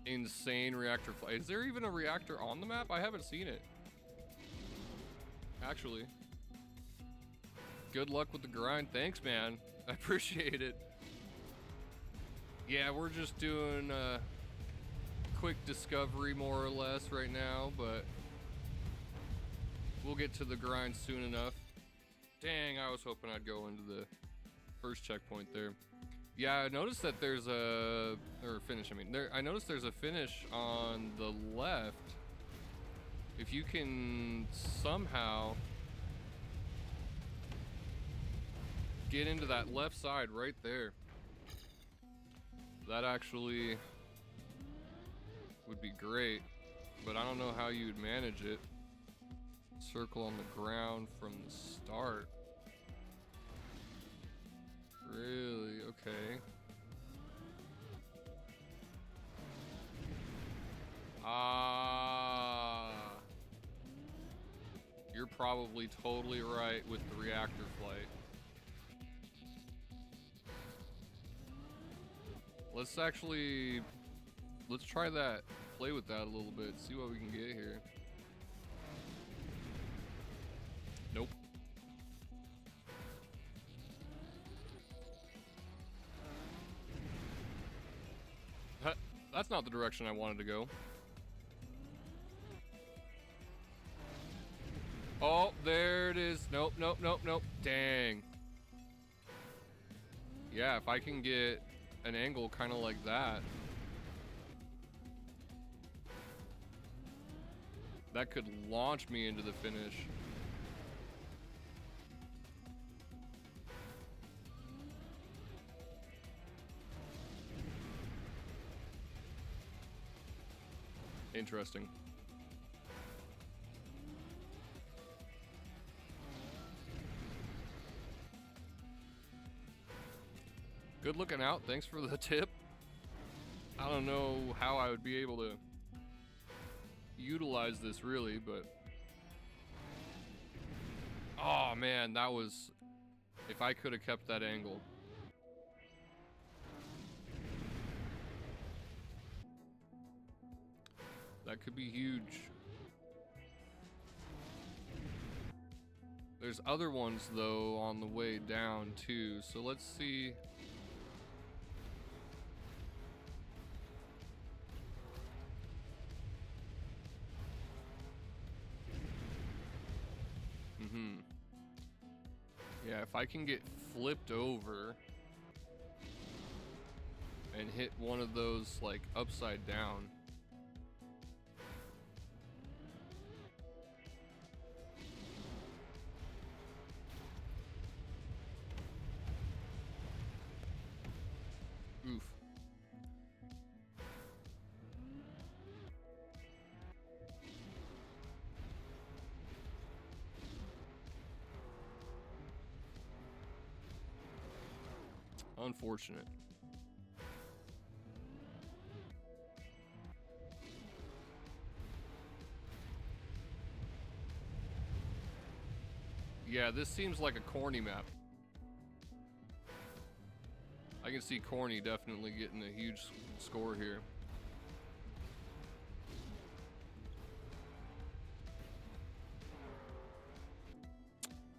insane reactor flight. Is there even a reactor on the map? I haven't seen it. Actually. Good luck with the grind. Thanks, man. I appreciate it. Yeah, we're just doing a quick discovery more or less right now, but we'll get to the grind soon enough. Dang, I was hoping I'd go into the first checkpoint there. Yeah, I noticed that there's a, or finish, I mean, I noticed there's a finish on the left. If you can somehow get into that left side right there, that actually would be great, but I don't know how you'd manage it. Circle on the ground from the start. Really? Okay. You're probably totally right with the reactor flight. Let's try that. Play with that a little bit. See what we can get here. Nope. That's not the direction I wanted to go. Oh, there it is. Nope, nope, nope, nope. Dang. Yeah, if I can get an angle kind of like that, that could launch me into the finish. Interesting. Good looking out. Thanks for the tip. I don't know how I would be able to utilize this really, but oh man, that was, if I could have kept that angle. That could be huge. There's other ones though on the way down too, so let's see. Yeah, if I can get flipped over and hit one of those like upside down. Oof. Unfortunate. Yeah, this seems like a corny map. I can see corny definitely getting a huge score here.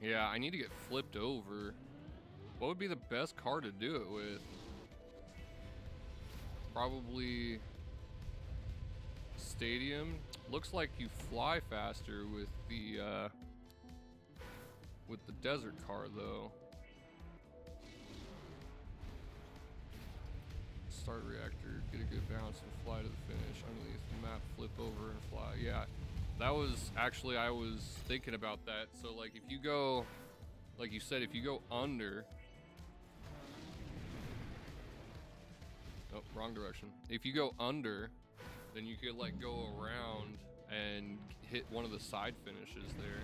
Yeah, I need to get flipped over. What would be the best car to do it with? Probably Stadium. Looks like you fly faster with the desert car though. Start reactor, get a good bounce and fly to the finish. Underneath the map, flip over and fly. Yeah, that was actually, I was thinking about that. So like if you go, like you said, if you go under, oh, wrong direction. If you go under, then you could like go around and hit one of the side finishes there.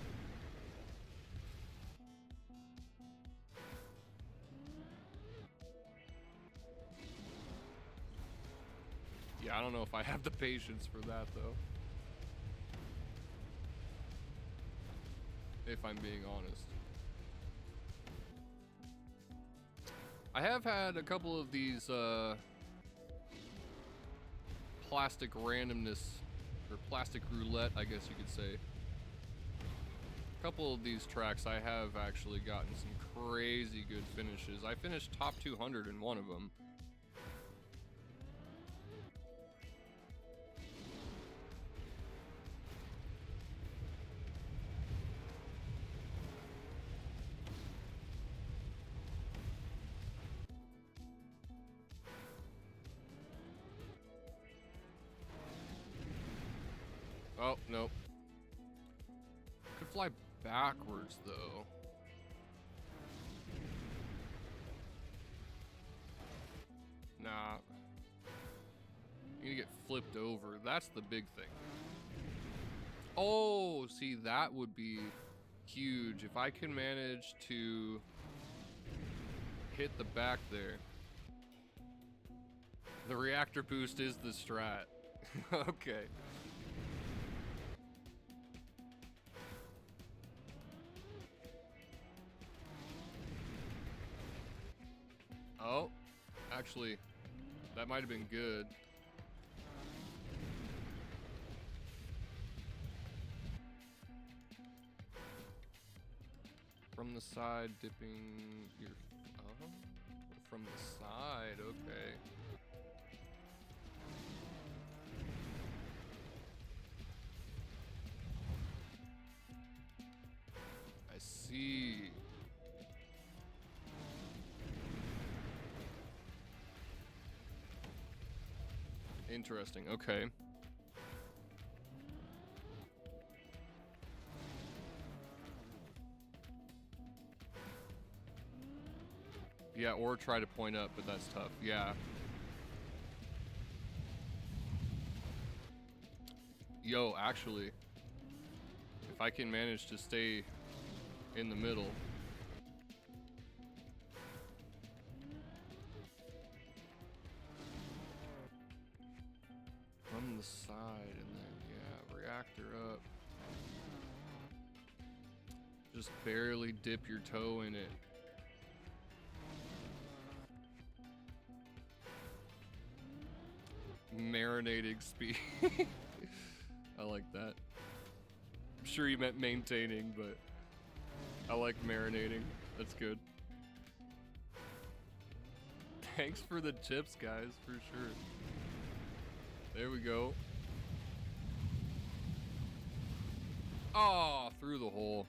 Yeah, I don't know if I have the patience for that though, if I'm being honest. I have had a couple of these plastic randomness, or plastic roulette, I guess you could say. A couple of these tracks I have actually gotten some crazy good finishes. I finished top 200 in one of them. Oh, nope. Could fly backwards, though. Nah. You need to get flipped over. That's the big thing. Oh, see, that would be huge. If I can manage to hit the back there. The reactor boost is the strat. Okay. Oh, actually, that might have been good. From the side, dipping your... Oh, from the side, okay. I see. Interesting, okay. Yeah, or try to point up, but that's tough, yeah. Yo, actually, if I can manage to stay in the middle. From the side, and then, yeah, reactor up. Just barely dip your toe in it. Marinating speed. I like that. I'm sure you meant maintaining, but I like marinating. That's good. Thanks for the tips, guys, for sure. There we go. Oh, through the hole.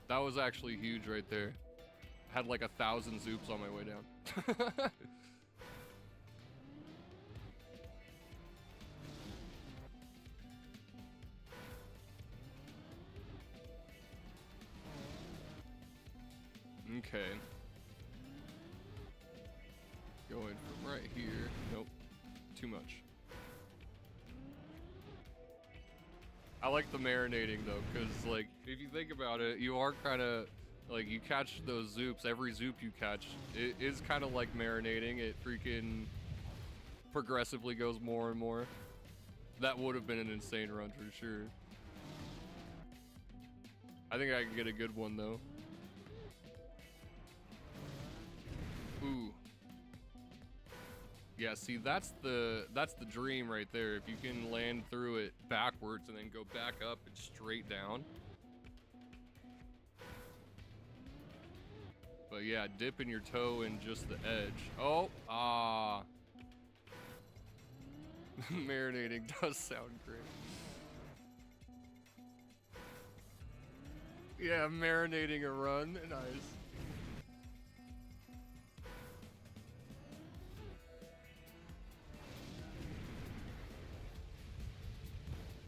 That was actually huge right there. Had like 1,000 zoops on my way down. Okay. Going from right here. Nope. Too much. I like the marinating though, because like if you think about it, you are kind of like you catch those zoops. Every zoop you catch, it is kind of like marinating. It freaking progressively goes more and more. That would have been an insane run for sure. I think I can get a good one though. Ooh. Yeah, see, that's the dream right there. If you can land through it backwards and then go back up and straight down. But yeah, dipping your toe in just the edge. Oh, ah. Marinating does sound great. Yeah, marinating a run. Nice.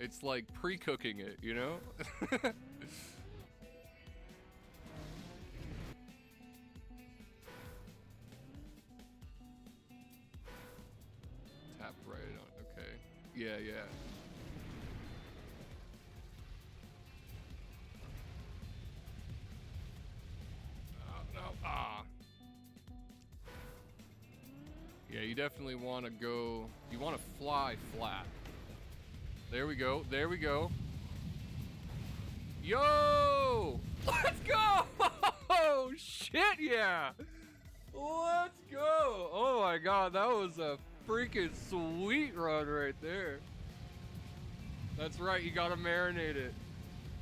It's like pre-cooking it, you know? Tap right on, okay. Yeah, yeah. Oh, no, ah. Yeah, you definitely want to go, you want to fly flat. There we go. There we go. Yo! Let's go! Oh, shit, yeah! Let's go! Oh my god, that was a freaking sweet run right there. That's right, you gotta marinate it.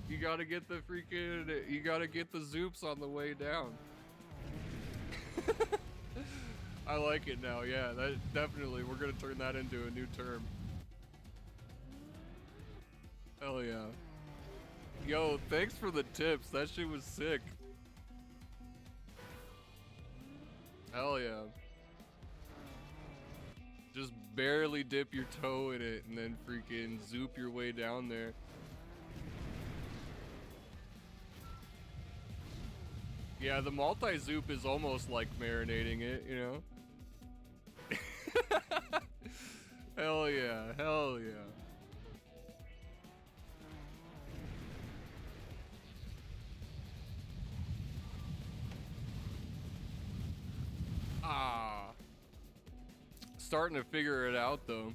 You gotta get the freaking, you gotta get the zoops on the way down. I like it now, yeah, that definitely, we're gonna turn that into a new term. Hell yeah. Yo, thanks for the tips, that shit was sick. Hell yeah. Just barely dip your toe in it and then freaking zoop your way down there. Yeah, the multi-zoop is almost like marinating it, you know? Hell yeah, hell yeah. Ah. Starting to figure it out though.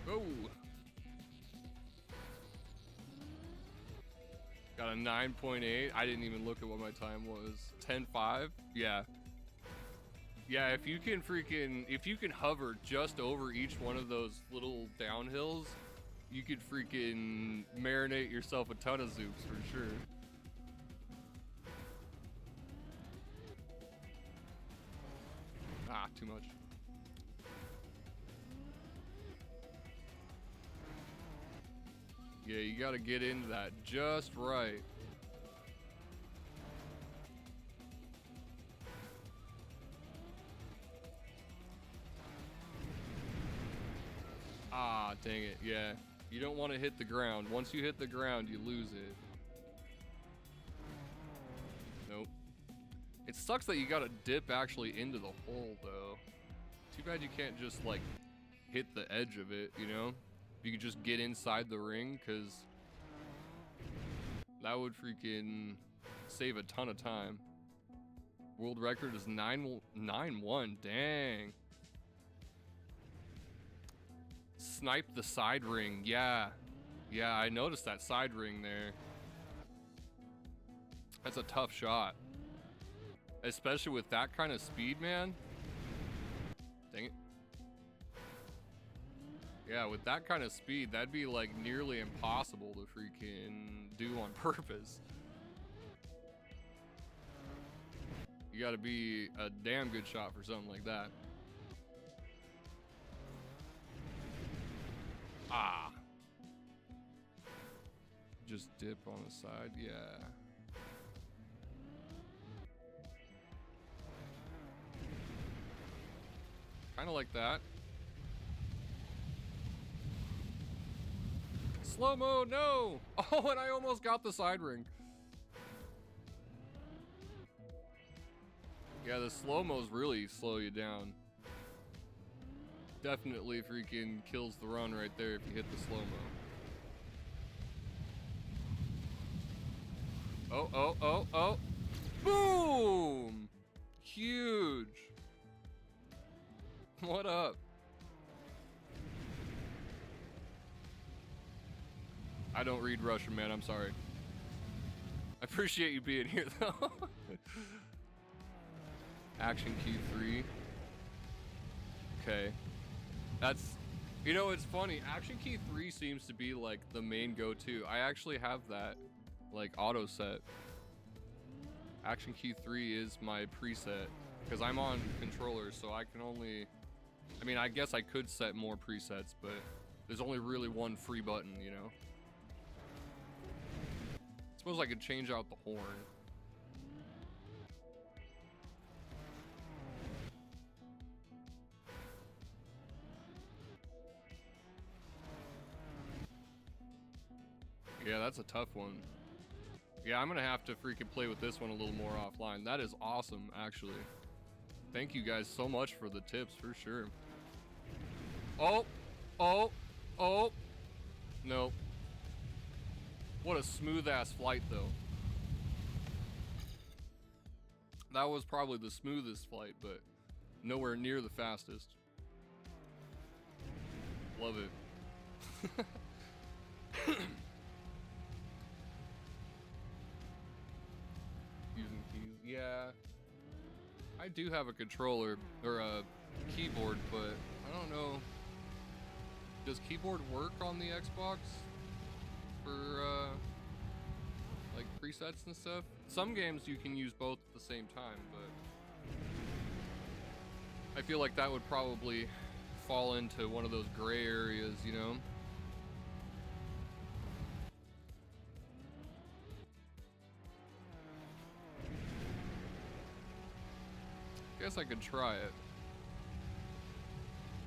Oh. Got a 9.8. I didn't even look at what my time was. 10.5? Yeah. Yeah, if you can hover just over each one of those little downhills, you could freaking marinate yourself a ton of zoops for sure. Ah, too much. Yeah, you gotta get into that just right. Ah, dang it, yeah. You don't want to hit the ground. Once you hit the ground, you lose it. Nope. It sucks that you gotta dip actually into the hole, though. Too bad you can't just, like, hit the edge of it, you know? If you could just get inside the ring, because that would freaking save a ton of time. World record is 9.1. Dang. Snipe the side ring. Yeah. Yeah, I noticed that side ring there. That's a tough shot. Especially with that kind of speed, man. Dang it. Yeah, with that kind of speed, that'd be like nearly impossible to freaking do on purpose. You gotta be a damn good shot for something like that. Ah. Just dip on the side, yeah. Kinda like that. Slow-mo, no! Oh, and I almost got the side ring. Yeah, the slow-mos really slow you down. Definitely freaking kills the run right there if you hit the slow-mo. Oh. Boom! Huge. What up? I don't read Russian, man. I'm sorry. I appreciate you being here, though. Action key 3. Okay. That's... You know, it's funny. Action key 3 seems to be, like, the main go-to. I actually have that, like, auto set. Action key 3 is my preset. Because I'm on controller, so I can only... I mean, I guess I could set more presets, but there's only really one free button, you know? I suppose I could change out the horn. Yeah, that's a tough one. Yeah, I'm gonna have to freaking play with this one a little more offline. That is awesome, actually. Thank you guys so much for the tips, for sure. Oh. Nope. What a smooth-ass flight, though. That was probably the smoothest flight, but nowhere near the fastest. Love it. Use Yeah, I do have a controller or a keyboard, but I don't know. Does keyboard work on the Xbox for like presets and stuff? Some games you can use both at the same time, but I feel like that would probably fall into one of those gray areas, you know? Guess I could try it.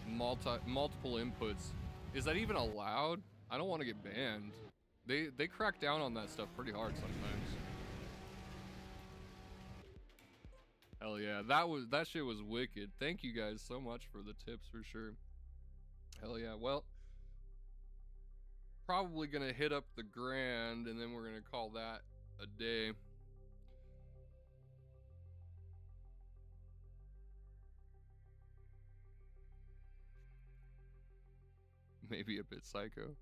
Multiple inputs. Is that even allowed? I don't want to get banned. They crack down on that stuff pretty hard sometimes. Hell yeah, that shit was wicked. Thank you guys so much for the tips for sure. Hell yeah. Well, probably gonna hit up the grand and then we're gonna call that a day. Maybe a bit psycho.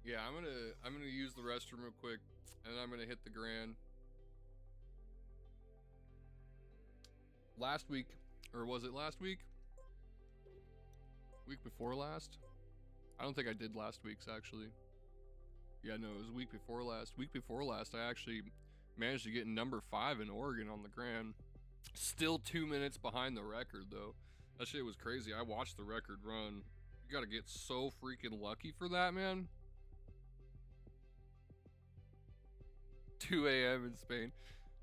Yeah, I'm gonna use the restroom real quick and I'm gonna hit the grand. Last week, or was it last week? Week before last? I don't think I did last week's actually. Yeah, no, it was week before last. Week before last, I actually managed to get number 5 in Oregon on the grand. Still 2 minutes behind the record though. That shit was crazy. I watched the record run. You gotta get so freaking lucky for that, man. 2 a.m. in Spain.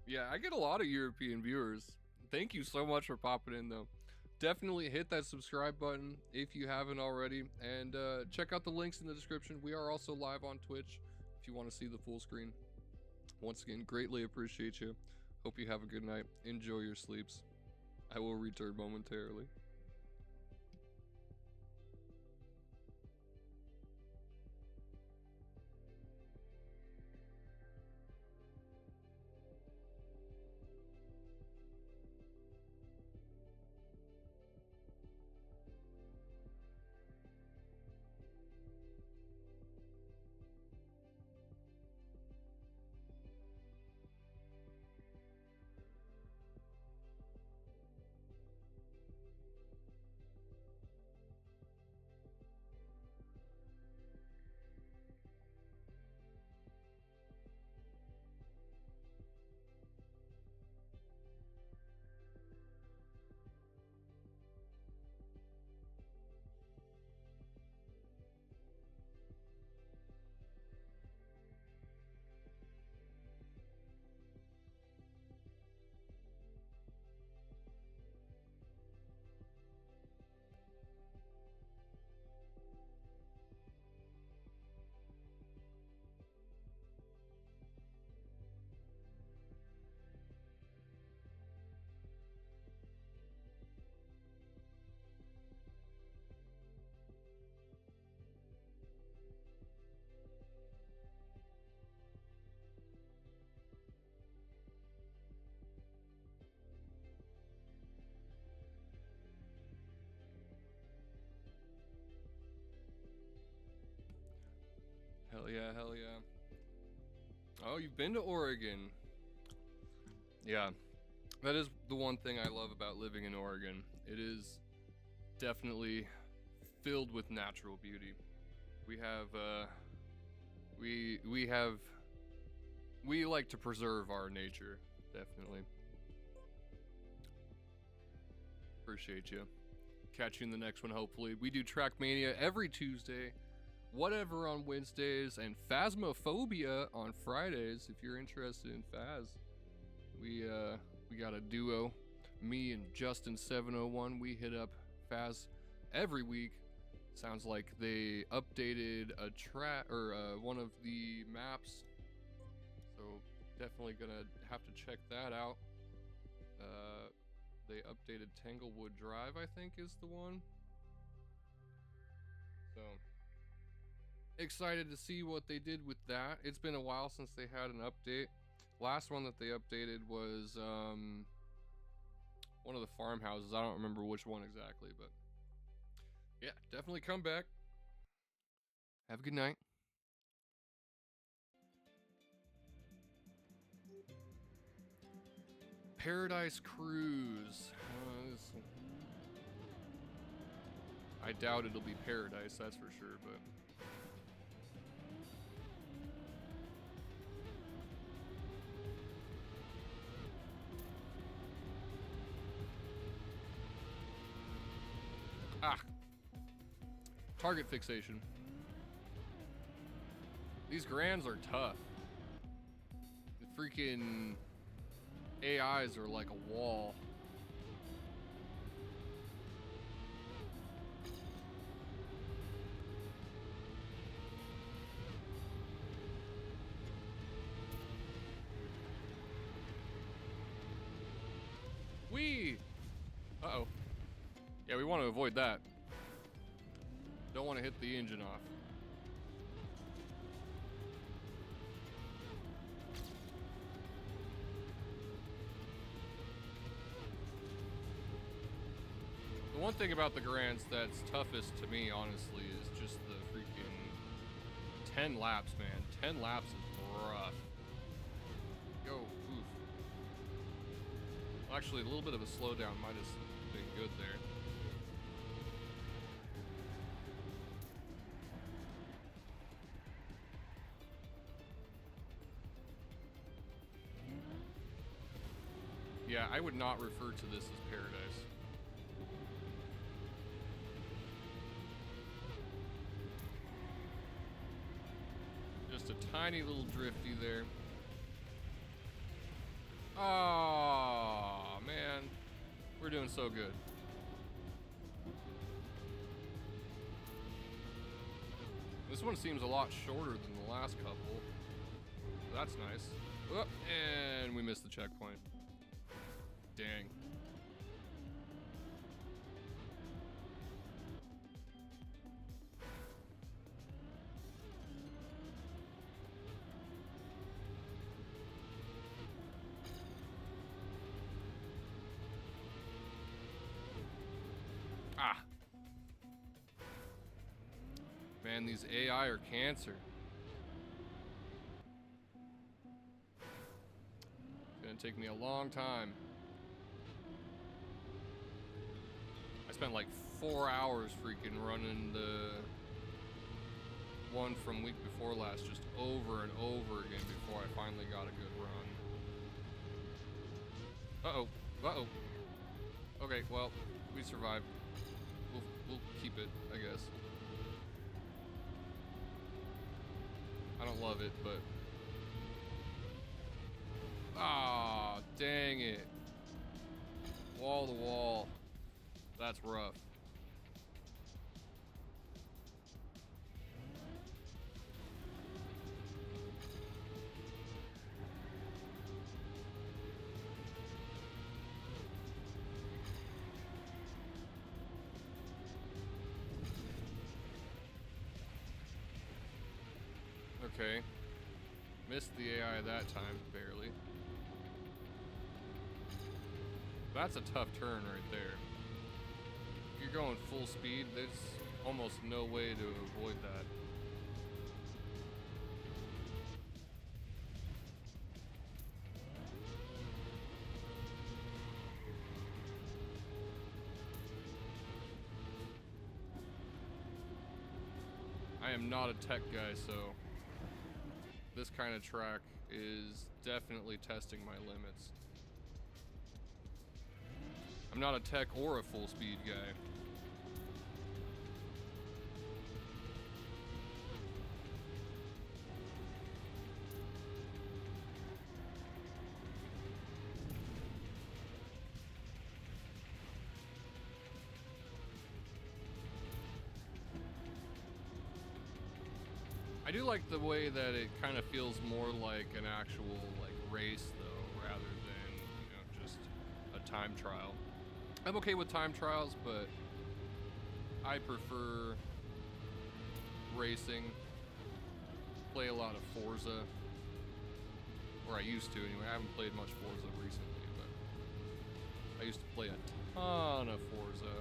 Yeah, I get a lot of European viewers. Thank you so much for popping in though. Definitely hit that subscribe button if you haven't already, and check out the links in the description. We are also live on Twitch if you want to see the full screen. Once again, greatly appreciate you. Hope you have a good night. Enjoy your sleeps. I will return momentarily. Hell yeah, hell yeah. Oh, you've been to Oregon. Yeah, that is the one thing I love about living in Oregon. It is definitely filled with natural beauty. We have, we like to preserve our nature, definitely. Appreciate you. Catch you in the next one, hopefully. We do Trackmania every Tuesday, whatever on Wednesdays, and Phasmophobia on Fridays if you're interested in Phas. We got a duo, me and Justin701. We hit up Phas every week. Sounds like they updated a track or one of the maps, so definitely gonna have to check that out. They updated Tanglewood Drive, I think is the one. So excited to see what they did with that. It's been a while since they had an update. Last one that they updated was one of the farmhouses. I don't remember which one exactly, but yeah, definitely come back. Have a good night. Paradise Cruise. I doubt it'll be paradise, that's for sure, but... Ah! Target fixation. These grands are tough. The freaking AIs are like a wall. Whee! Uh-oh. Yeah, we want to avoid that. Don't want to hit the engine off. The one thing about the Grands that's toughest to me, honestly, is just the freaking 10 laps, man. 10 laps is rough. Go, oof. Well, actually, a little bit of a slowdown might have been good there. Yeah, I would not refer to this as paradise. Just a tiny little drifty there. Oh man, we're doing so good. This one seems a lot shorter than the last couple. That's nice. Oh, and we missed the checkpoint. Dang. Ah. Man, these AI are cancer. It's gonna take me a long time. I spent like 4 hours freaking running the one from week before last just over and over again before I finally got a good run. Uh-oh. Uh-oh. Okay, well, we survived. We'll keep it, I guess. I don't love it, but... Ah, dang it. Wall to wall. That's rough. Okay. Missed the AI that time, barely. That's a tough turn right there. If you're going full speed, there's almost no way to avoid that. I am not a tech guy, so this kind of track is definitely testing my limits. I'm not a tech or a full speed guy. I do like the way that it kind of feels more like an actual like race though, rather than, you know, just a time trial. I'm okay with time trials, but I prefer racing. Play a lot of Forza, or I used to anyway. I haven't played much Forza recently, but I used to play a ton of Forza.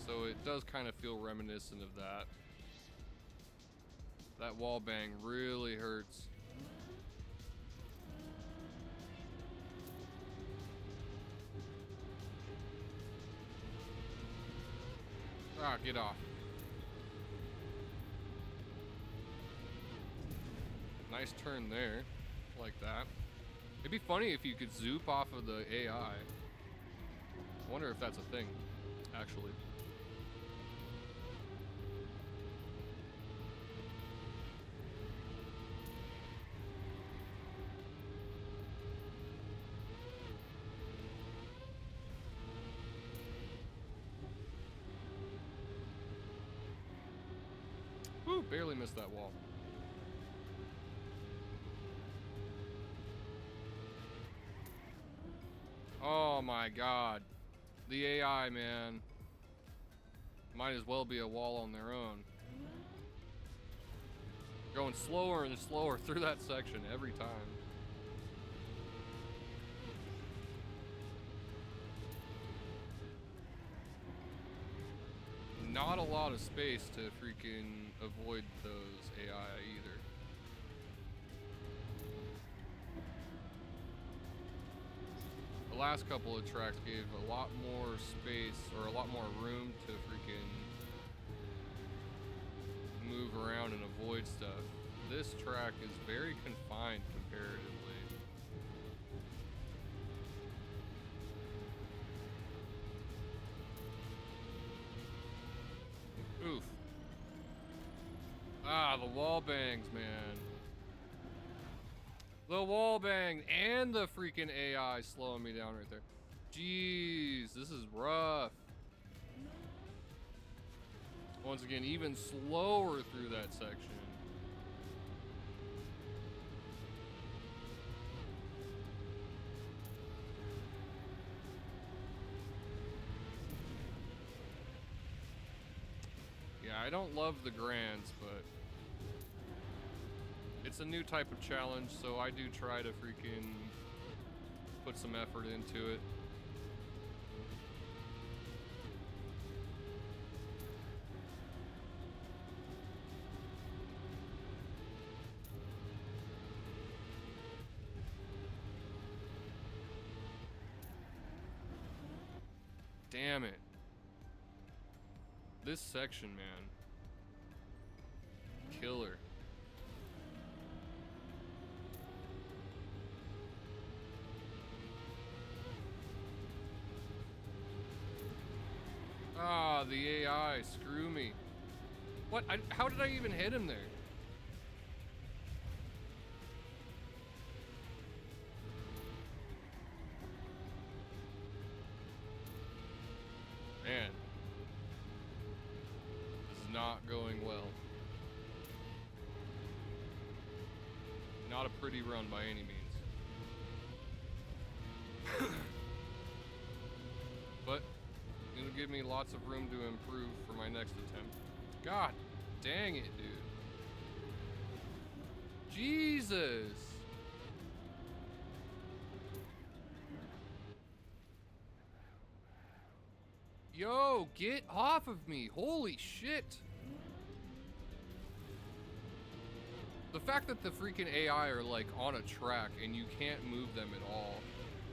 So it does kind of feel reminiscent of that. That wall bang really hurts. Ah, get off. Nice turn there, like that. It'd be funny if you could zoop off of the AI. I wonder if that's a thing, actually. Woo, barely missed that wall. Oh my god. The AI, man. Might as well be a wall on their own. Going slower and slower through that section every time. Not a lot of space to freaking avoid those AI either. The last couple of tracks gave a lot more space, or a lot more room to freaking move around and avoid stuff. This track is very confined comparatively. Oof. Ah, the wall bangs, man. The wall bang and the freaking AI slowing me down right there. Jeez, this is rough. Once again, even slower through that section. Yeah, I don't love the grands, but it's a new type of challenge, so I do try to freaking put some effort into it. Damn it. This section, man. Killer. Ah, the AI, screw me. What? How did I even hit him there? Man. This is not going well. Not a pretty run by any means. But it'll give me lots of room to improve for my next attempt. God dang it, dude. Jesus. Yo, get off of me. Holy shit. The fact that the freaking AI are like on a track and you can't move them at all,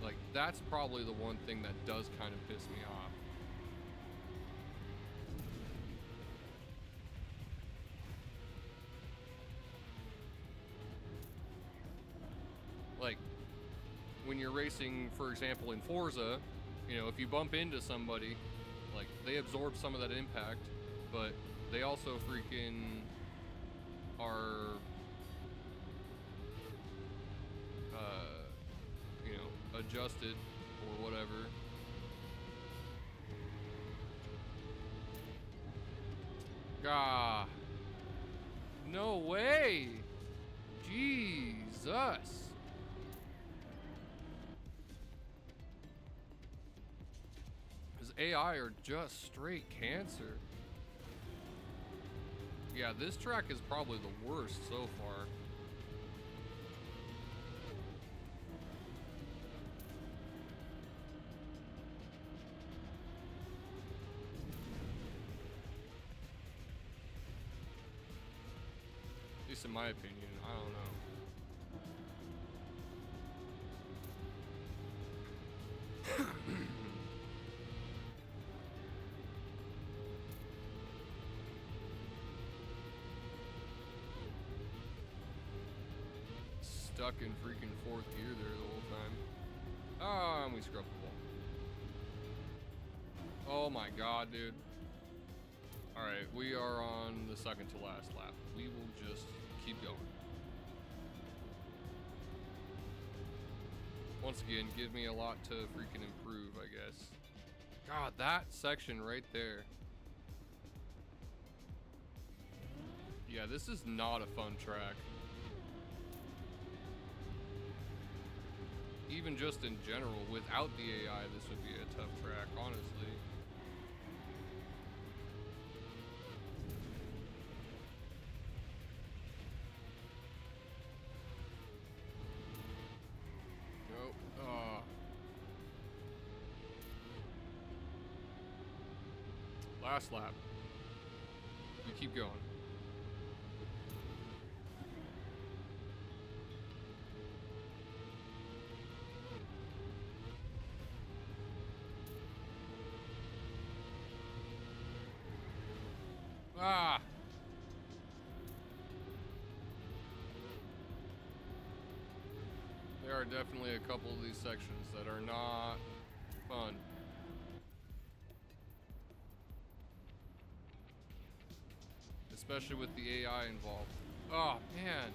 like that's probably the one thing that does kind of piss me off. Like when you're racing, for example, in Forza, you know, if you bump into somebody, like they absorb some of that impact, but they also freaking are you know, adjusted or whatever. Gah. No way. Jesus. His AI are just straight cancer. Yeah, this track is probably the worst so far. least in my opinion. I don't know. Stuck in freaking fourth gear there the whole time. Ah, and we scrubbed the wall. Oh my god, dude. Alright, we are on the second to last lap. We will just keep going. Once again, give me a lot to freaking improve, I guess. God, that section right there. Yeah, this is not a fun track. Even just in general, without the AI, this would be a tough track, honestly. Nope. Last lap. We keep going. Ah! There are definitely a couple of these sections that are not fun. Especially with the AI involved. Oh, man.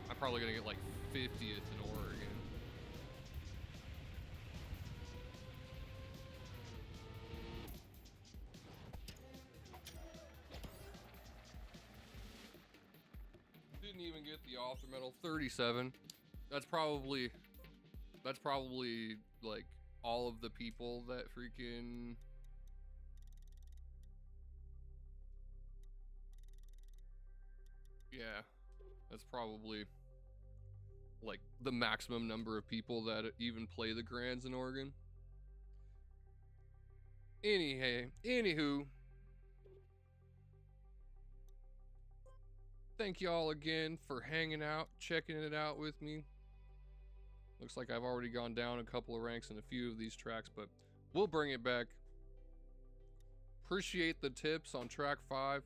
I'm probably gonna get like 50th in Oregon. Didn't even get the author medal. 37. That's probably like all of the people that freaking yeah, that's probably like the maximum number of people that even play the grands in Oregon. Anywho, thank y'all again for hanging out, checking it out with me. Looks like I've already gone down a couple of ranks in a few of these tracks, but we'll bring it back. Appreciate the tips on track 5.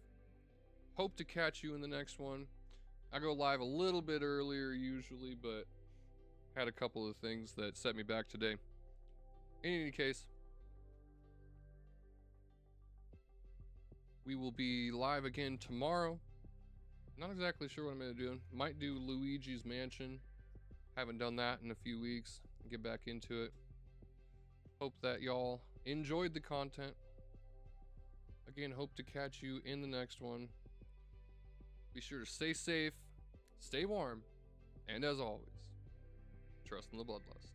Hope to catch you in the next one. I go live a little bit earlier usually, but had a couple of things that set me back today. In any case, we will be live again tomorrow. Not exactly sure what I'm going to do. Might do Luigi's Mansion. Haven't done that in a few weeks. Get back into it. Hope that y'all enjoyed the content. Again, hope to catch you in the next one. Be sure to stay safe, stay warm, and as always, trust in the bloodlust.